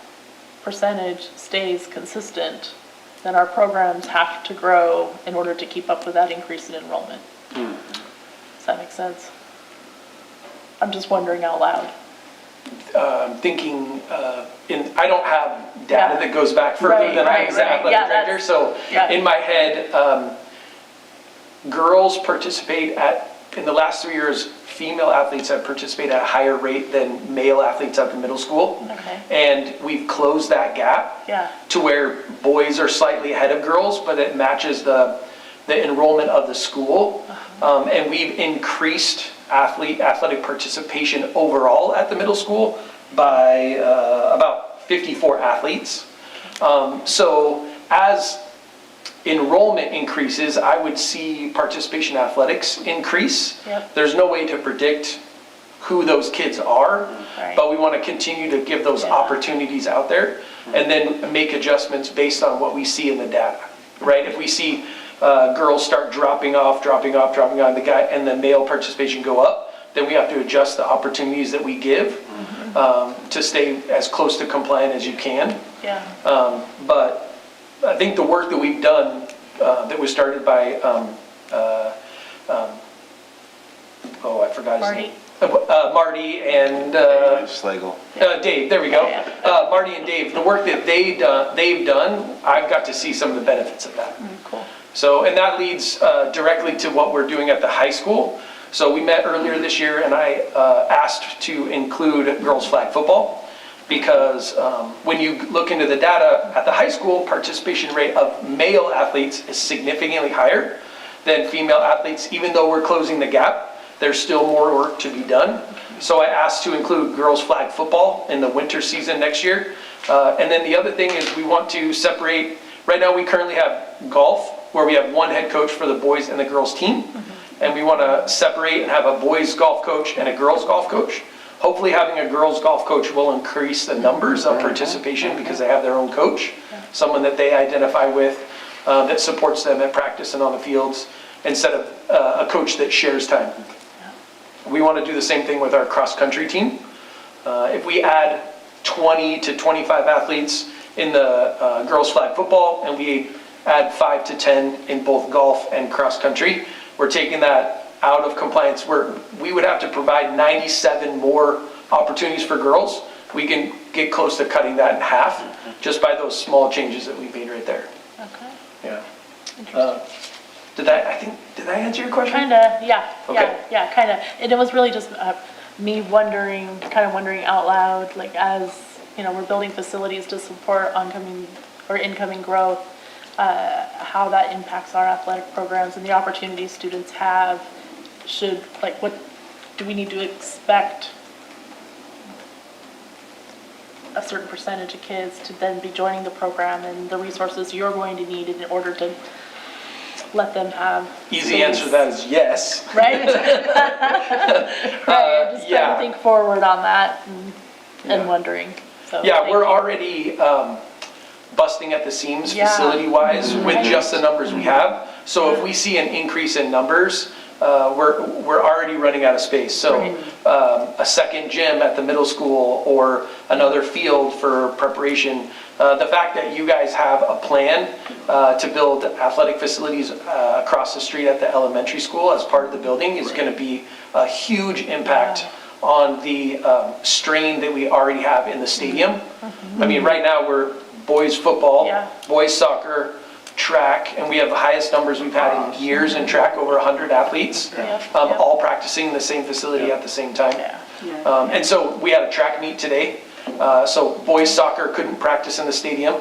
Speaker 7: percentage stays consistent, then our programs have to grow in order to keep up with that increase in enrollment. Does that make sense? I'm just wondering out loud.
Speaker 16: Thinking, I don't have data that goes back further than I was an athletic director, so in my head, girls participate in the last 3 years, female athletes have participated at a higher rate than male athletes at the middle school.
Speaker 7: Okay.
Speaker 16: And we've closed that gap to where boys are slightly ahead of girls, but it matches the enrollment of the school. And we've increased athletic participation overall at the middle school by about 54 athletes. So as enrollment increases, I would see participation in athletics increase. There's no way to predict who those kids are, but we want to continue to give those opportunities out there and then make adjustments based on what we see in the data, right? If we see girls start dropping off, and the male participation go up, then we have to adjust the opportunities that we give to stay as close to compliant as you can. But I think the work that we've done, that was started by, I forgot his name. Marty and
Speaker 8: Slagle.
Speaker 16: Dave, there we go. Marty and Dave, the work that they've done, I've got to see some of the benefits of that.
Speaker 7: Cool.
Speaker 16: So, and that leads directly to what we're doing at the high school. So we met earlier this year and I asked to include girls flag football because when you look into the data at the high school, participation rate of male athletes is significantly higher than female athletes. Even though we're closing the gap, there's still more work to be done. So I asked to include girls flag football in the winter season next year. And then the other thing is we want to separate, right now we currently have golf, where we have one head coach for the boys and the girls team. And we want to separate and have a boys golf coach and a girls golf coach. Hopefully having a girls golf coach will increase the numbers of participation because they have their own coach, someone that they identify with, that supports them at practice and on the fields, instead of a coach that shares time. We want to do the same thing with our cross country team. If we add 20 to 25 athletes in the girls flag football and we add 5 to 10 in both golf and cross country, we're taking that out of compliance where we would have to provide 97 more opportunities for girls. We can get close to cutting that in half just by those small changes that we made right there.
Speaker 7: Okay.
Speaker 16: Yeah. Did I answer your question?
Speaker 7: Kinda, yeah.
Speaker 16: Okay.
Speaker 7: Yeah, kinda. And it was really just me wondering out loud, like as, you know, we're building facilities to support oncoming or incoming growth, how that impacts our athletic programs and the opportunities students have. What do we need to expect a certain percentage of kids to then be joining the program and the resources you're going to need in order to let them have
Speaker 16: Easy
Speaker 7: space.
Speaker 16: answer to that is yes.
Speaker 7: Right? Right, I'm just trying to think forward on that and wondering. So,
Speaker 16: yeah, we're already busting at the seams facility-wise with just the numbers we have. So if we see an increase in numbers, we're already running out of space. So a second gym at the middle school or another field for preparation. The fact that you guys have a plan to build athletic facilities across the street at the elementary school as part of the building is going to be a huge impact on the strain that we already have in the stadium. I mean, right now we're boys football, boys soccer, track, and we have the highest numbers we've had in years in track, over 100 athletes, all practicing in the same facility at the same time. And so we had a track meet today. So boys soccer couldn't practice in the stadium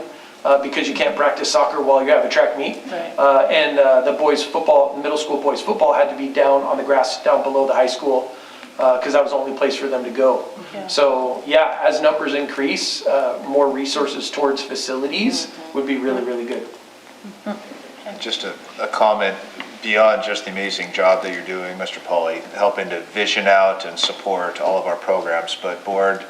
Speaker 16: because you can't practice soccer while you have a track meet. And the boys football, middle school boys football had to be down on the grass down below the high school because that was the only place for them to go. So yeah, as numbers increase, more resources towards facilities would be really, really good.
Speaker 8: Just a comment beyond just the amazing job that you're doing, Mr. Pauly, helping to vision out and support all of our programs, but board,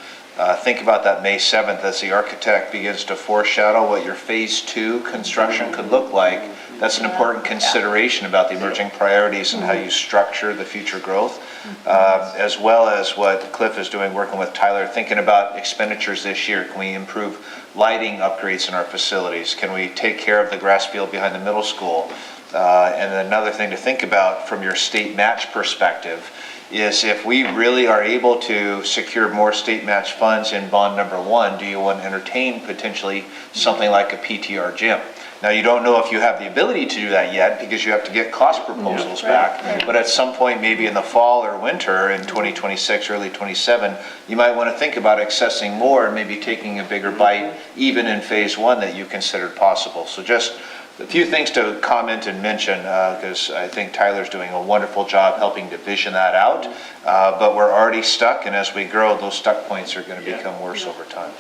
Speaker 8: think about that May 7th as the architect begins to foreshadow what your phase 2 construction could look like. That's an important consideration about the emerging priorities and how you structure the future growth, as well as what Cliff is doing, working with Tyler, thinking about expenditures this year. Can we improve lighting upgrades in our facilities? Can we take care of the grass field behind the middle school? And another thing to think about from your state match perspective is if we really are able to secure more state match funds in bond number 1, do you want to entertain potentially something like a PTR gym? Now, you don't know if you have the ability to do that yet because you have to get cost proposals back, but at some point, maybe in the fall or winter in 2026, early 27, you might want to think about accessing more and maybe taking a bigger bite even in phase 1 that you considered possible. So just a few things to comment and mention because I think Tyler's doing a wonderful job helping to vision that out, but we're already stuck, and as we grow, those stuck points are going to become worse over time.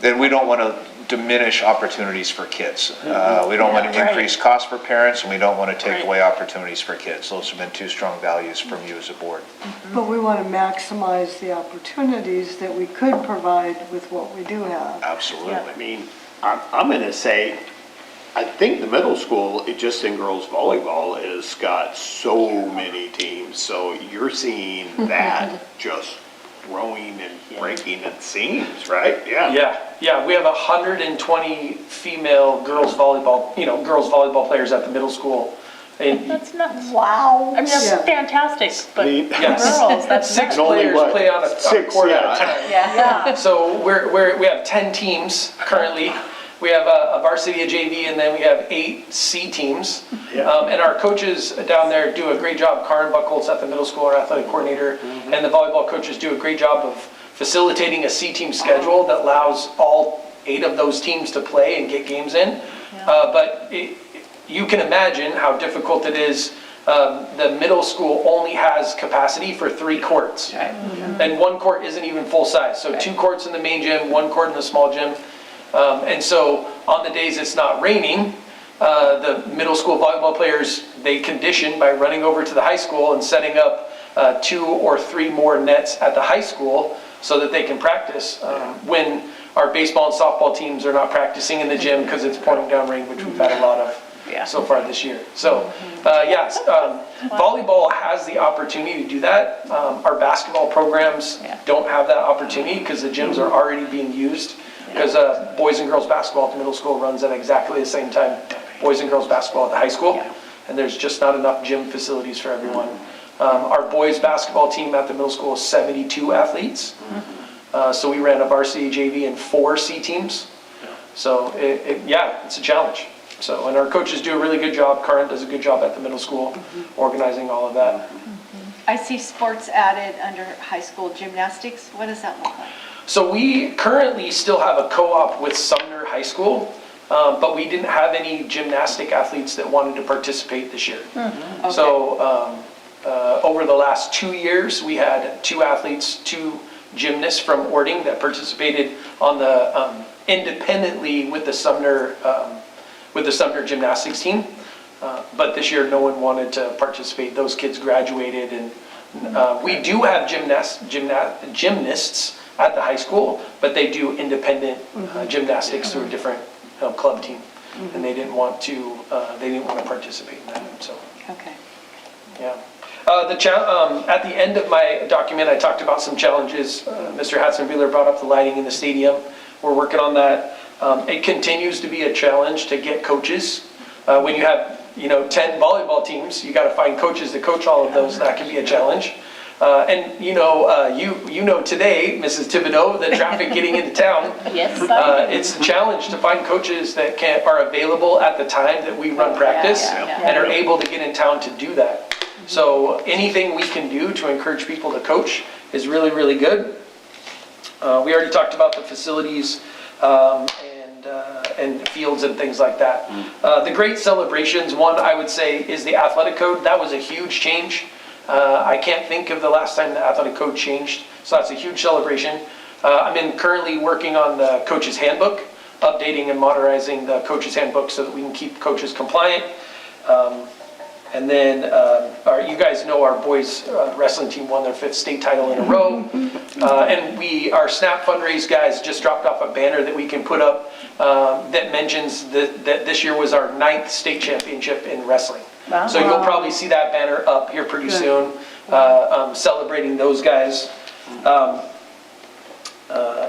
Speaker 8: Then we don't want to diminish opportunities for kids. We don't want to increase costs for parents, and we don't want to take away opportunities for kids. Those have been 2 strong values from you as a board.
Speaker 4: But we want to maximize the opportunities that we could provide with what we do have.
Speaker 6: Absolutely. I mean, I'm going to say, I think the middle school, just in girls volleyball, has got so many teams. So you're seeing that just growing and breaking at seams, right?
Speaker 16: Yeah, we have 120 female girls volleyball players at the middle school. And
Speaker 7: That's nuts.
Speaker 4: Wow.
Speaker 7: I mean, that's fantastic, but girls, that's
Speaker 16: 6
Speaker 7: nuts.
Speaker 16: players play on a court at a time.
Speaker 1: Yeah.
Speaker 16: So we have 10 teams currently. We have a varsity, a JV, and then we have 8 C teams. And our coaches down there do a great job. Karen Buckholz at the middle school, our athletic coordinator, and the volleyball coaches do a great job of facilitating a C team schedule that allows all 8 of those teams to play and get games in. But you can imagine how difficult it is. The middle school only has capacity for 3 courts. And 1 court isn't even full size. So 2 courts in the main gym, 1 court in the small gym. And so on the days it's not raining, the middle school volleyball players, they condition by running over to the high school and setting up 2 or 3 more nets at the high school so that they can practice when our baseball and softball teams are not practicing in the gym because it's pouring down rain, which we've had a lot of so far this year. So volleyball has the opportunity to do that. Our basketball programs don't have that opportunity because the gyms are already being used. Because boys and girls basketball at the middle school runs at exactly the same time boys and girls basketball at the high school, and there's just not enough gym facilities for everyone. Our boys basketball team at the middle school is 72 athletes, so we ran a varsity, JV, and 4 C teams. So it's a challenge. So, and our coaches do a really good job. Karen does a good job at the middle school organizing all of that.
Speaker 1: I see sports added under high school gymnastics. What does that look like?
Speaker 16: So we currently still have a co-op with Sumner High School, but we didn't have any gymnastic athletes that wanted to participate this year.
Speaker 1: Okay.
Speaker 16: So over the last 2 years, we had 2 athletes, 2 gymnasts from Ording that participated on the independently with the Sumner gymnastics team. But this year, no one wanted to participate. Those kids graduated, and we do have gymnasts at the high school, but they do independent gymnastics through a different club team, and they didn't want to participate in that. So at the end of my document, I talked about some challenges. Mr. Hatzenbuehler brought up the lighting in the stadium. We're working on that. It continues to be a challenge to get coaches. When you have 10 volleyball teams, you got to find coaches to coach all of those. That can be a challenge. And you know today, Mrs. Thibodeau, the traffic getting into town.
Speaker 7: Yes, I do.
Speaker 16: It's a challenge to find coaches that are available at the time that we run practice and are able to get in town to do that. So anything we can do to encourage people to coach is really, really good. We already talked about the facilities and fields and things like that. The great celebrations, one I would say is the athletic code. That was a huge change. I can't think of the last time the athletic code changed, so that's a huge celebration. I'm currently working on the coach's handbook, updating and modernizing the coach's handbook so that we can keep coaches compliant. And then you guys know our boys wrestling team won their 5th state title in a row. And our SNAP fundraise guys just dropped off a banner that we can put up that mentions that this year was our 9th state championship in wrestling.
Speaker 2: Wow.
Speaker 16: So you'll probably see that banner up here pretty soon, celebrating those guys.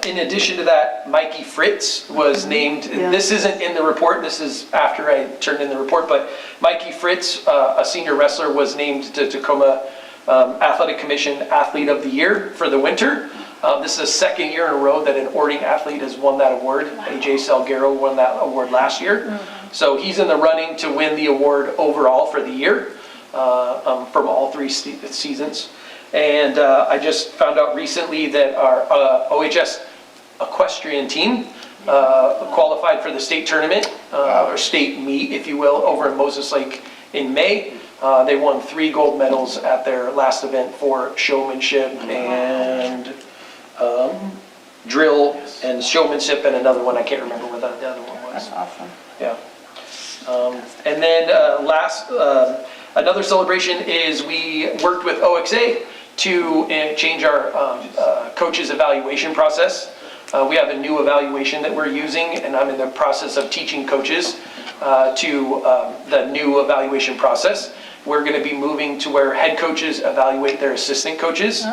Speaker 16: In addition to that, Mikey Fritz was named, this isn't in the report, this is after I turned in the report, but Mikey Fritz, a senior wrestler, was named to Tacoma Athletic Commission Athlete of the Year for the winter. This is the 2nd year in a row that an Ording athlete has won that award. AJ Salguero won that award last year. So he's in the running to win the award overall for the year from all 3 seasons. And I just found out recently that our OHS equestrian team qualified for the state tournament, or state meet, if you will, over in Moses Lake in May. They won 3 gold medals at their last event for showmanship and drill and showmanship, and another one, I can't remember what the other one was.
Speaker 2: That's awesome.
Speaker 16: Yeah. And then another celebration is we worked with OXA to change our coaches evaluation process. We have a new evaluation that we're using, and I'm in the process of teaching coaches to the new evaluation process. We're going to be moving to where head coaches evaluate their assistant coaches.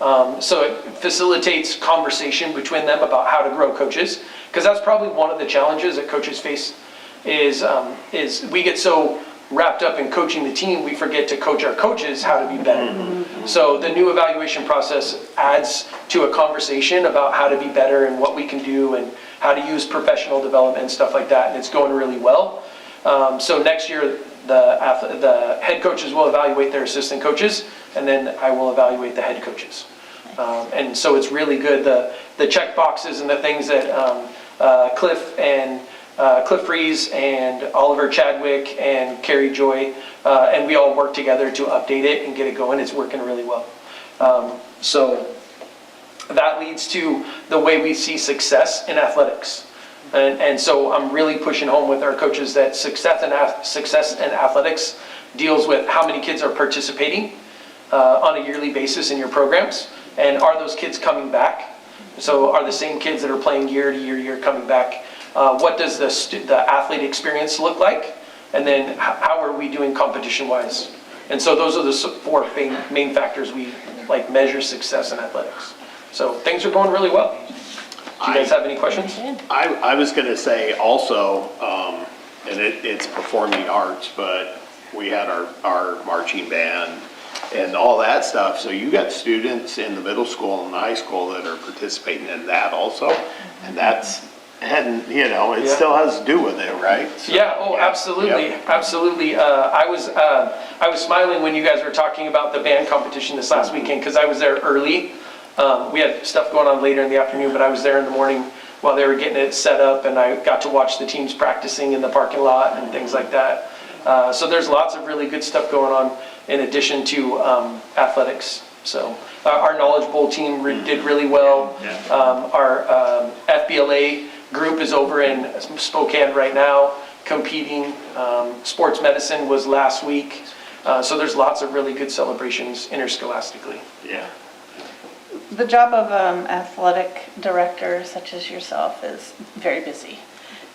Speaker 16: So it facilitates conversation between them about how to grow coaches, because that's probably one of the challenges that coaches face is we get so wrapped up in coaching the team, we forget to coach our coaches how to be better. So the new evaluation process adds to a conversation about how to be better and what we can do and how to use professional development and stuff like that, and it's going really well. So next year, the head coaches will evaluate their assistant coaches, and then I will evaluate the head coaches. And so it's really good, the check boxes and the things that Cliff Rees and Oliver Chadwick and Carrie Joy, and we all work together to update it and get it going. It's working really well. So that leads to the way we see success in athletics. And so I'm really pushing home with our coaches that success in athletics deals with how many kids are participating on a yearly basis in your programs, and are those kids coming back? So are the same kids that are playing year to year coming back? What does the athlete experience look like? And then how are we doing competition-wise? And so those are the 4 main factors we measure success in athletics. So things are going really well. Do you guys have any questions?
Speaker 6: I was going to say also, and it's performing arts, but we had our marching band and all that stuff. So you got students in the middle school and the high school that are participating in that also, and that's. And, it still has to do with it, right? So,
Speaker 16: absolutely. Absolutely. I was smiling when you guys were talking about the band competition this last weekend, because I was there early. We had stuff going on later in the afternoon, but I was there in the morning while they were getting it set up, and I got to watch the teams practicing in the parking lot and things like that. So there's lots of really good stuff going on in addition to athletics. So our Knowledge Bowl team did really well. Our FBLA group is over in Spokane right now competing. Sports medicine was last week. So there's lots of really good celebrations interscholastically.
Speaker 6: Yeah.
Speaker 2: The job of athletic director such as yourself is very busy.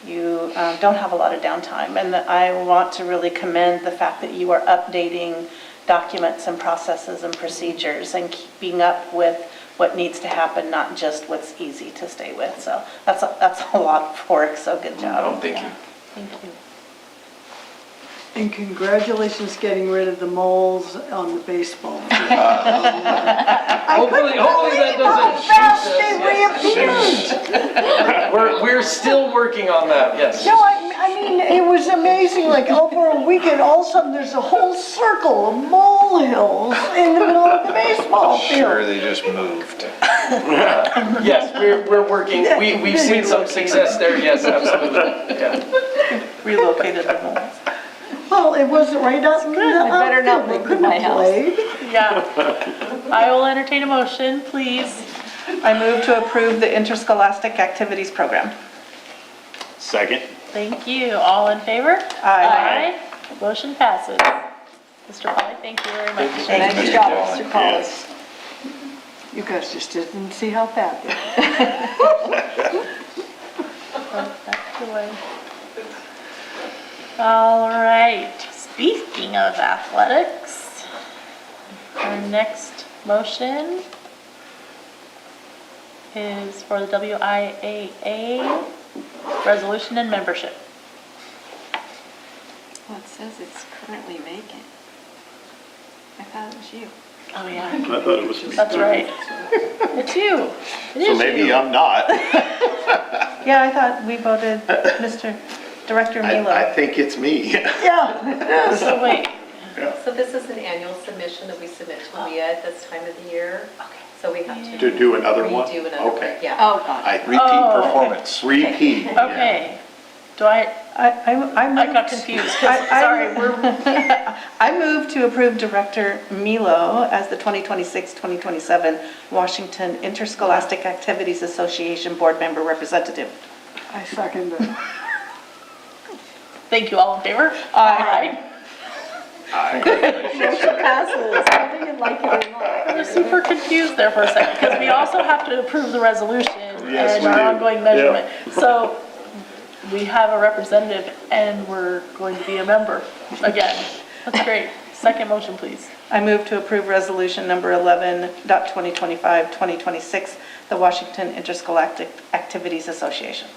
Speaker 2: You don't have a lot of downtime, and I want to really commend the fact that you are updating documents and processes and procedures and keeping up with what needs to happen, not just what's easy to stay with. So that's a lot of work, so good job.
Speaker 16: Thank you.
Speaker 2: Thank you.
Speaker 4: And congratulations getting rid of the moles on the baseball.
Speaker 16: Hopefully that doesn't
Speaker 4: How fast they reappeared.
Speaker 16: We're still working on that, yes.
Speaker 4: No, I mean, it was amazing, like over a weekend, all of a sudden, there's a whole circle of molehills in the middle of the baseball
Speaker 8: Sure,
Speaker 4: field.
Speaker 8: they just moved.
Speaker 16: Yes, we're working, we've seen some success there, yes, absolutely, yeah.
Speaker 2: Relocated the moles.
Speaker 4: Well, it wasn't right out in the
Speaker 1: better not
Speaker 4: outfield. They
Speaker 1: move
Speaker 4: couldn't
Speaker 1: my
Speaker 4: have
Speaker 1: house.
Speaker 4: played.
Speaker 7: Yeah. I will entertain a motion, please.
Speaker 2: I move to approve the interscholastic activities program.
Speaker 6: Second?
Speaker 7: Thank you. All in favor?
Speaker 2: Aye.
Speaker 7: Motion passes. Mr. Polly, thank you very much.
Speaker 4: Nice job, Mr. Collis. You guys just didn't see how bad they were.
Speaker 7: Back away. All right, speaking of athletics, our next motion is for the WIAA resolution and membership.
Speaker 9: Well, it says it's currently vacant. I thought it was you.
Speaker 7: Oh, yeah.
Speaker 6: I thought it was me.
Speaker 7: That's right. It's you. It
Speaker 6: So
Speaker 7: is
Speaker 6: maybe
Speaker 7: you.
Speaker 6: I'm not.
Speaker 2: Yeah, I thought we voted Mr. Director Milo.
Speaker 6: I think it's me.
Speaker 4: Yeah.
Speaker 7: So wait,
Speaker 1: So this is an annual submission that we submit to Leah at this time of the year. So we have to.
Speaker 6: To do another one?
Speaker 1: Redo another one,
Speaker 6: Okay.
Speaker 1: yeah.
Speaker 9: Oh, God.
Speaker 8: Repeat
Speaker 7: Oh.
Speaker 8: performance.
Speaker 6: Repeat.
Speaker 7: okay. Do I got confused, 'cause, sorry,
Speaker 2: I move to approve Director Milo as the 2026-2027 Washington Interscholastic Activities Association Board Member Representative.
Speaker 4: I second it.
Speaker 7: thank you, all in favor?
Speaker 2: Aye.
Speaker 1: Passes, whether you like it or not.
Speaker 7: I was super confused there for a second, because we also have to approve the resolution
Speaker 6: Yes,
Speaker 7: and
Speaker 6: we
Speaker 7: our
Speaker 6: do.
Speaker 7: ongoing measurement. So we have a representative and we're going to be a member again. That's great. Second motion, please.
Speaker 2: I move to approve resolution number 11.2025-2026, the Washington Interscholastic Activities Association.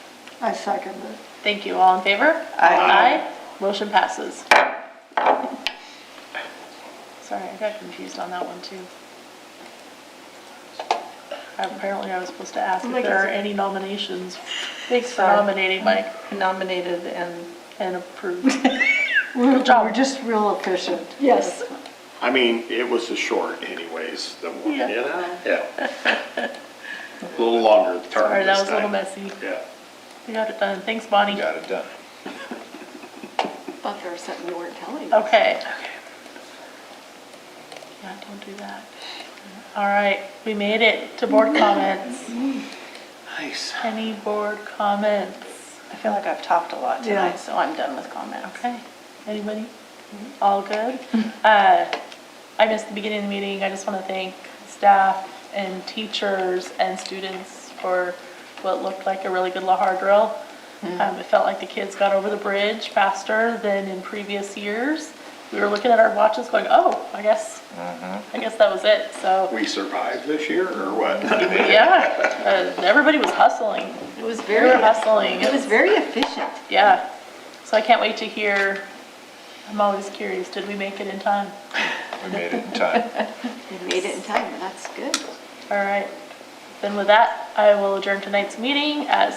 Speaker 4: I second it.
Speaker 7: Thank you. All in favor?
Speaker 2: Aye.
Speaker 7: Motion passes. Sorry, I got confused on that one too. Apparently I was supposed to ask if there are any nominations. Thanks for nominating, Mike.
Speaker 2: Nominated and
Speaker 7: approved.
Speaker 4: We're
Speaker 7: job.
Speaker 4: just real efficient.
Speaker 7: Yes.
Speaker 6: I mean, it was a short anyways, the one, you
Speaker 7: Yeah.
Speaker 6: know? Yeah. A little longer term
Speaker 7: Sorry, that
Speaker 6: this
Speaker 7: was a little
Speaker 6: time.
Speaker 7: messy.
Speaker 6: Yeah.
Speaker 7: We got it done. Thanks, Bonnie.
Speaker 8: Got it done.
Speaker 9: Thought there was something you weren't telling me.
Speaker 7: Okay. Yeah, don't do that. All right, we made it to board comments.
Speaker 6: Nice.
Speaker 7: Any board comments?
Speaker 2: I feel like I've talked a lot
Speaker 4: Yeah.
Speaker 2: tonight, so I'm done with comments.
Speaker 7: Okay, anybody? All good? I missed the beginning of the meeting. I just want to thank staff and teachers and students for what looked like a really good Lahar drill. It felt like the kids got over the bridge faster than in previous years. We were looking at our watches going, oh, I guess that was it, so.
Speaker 6: We survived this year or what?
Speaker 7: Yeah, everybody was hustling.
Speaker 9: It was
Speaker 7: They
Speaker 9: very,
Speaker 7: were hustling.
Speaker 9: it was very efficient.
Speaker 7: Yeah, so I can't wait to hear, I'm always curious, did we make it in time?
Speaker 8: We made it in time.
Speaker 9: You made it in time, and that's good.
Speaker 7: All right, then with that, I will adjourn tonight's meeting at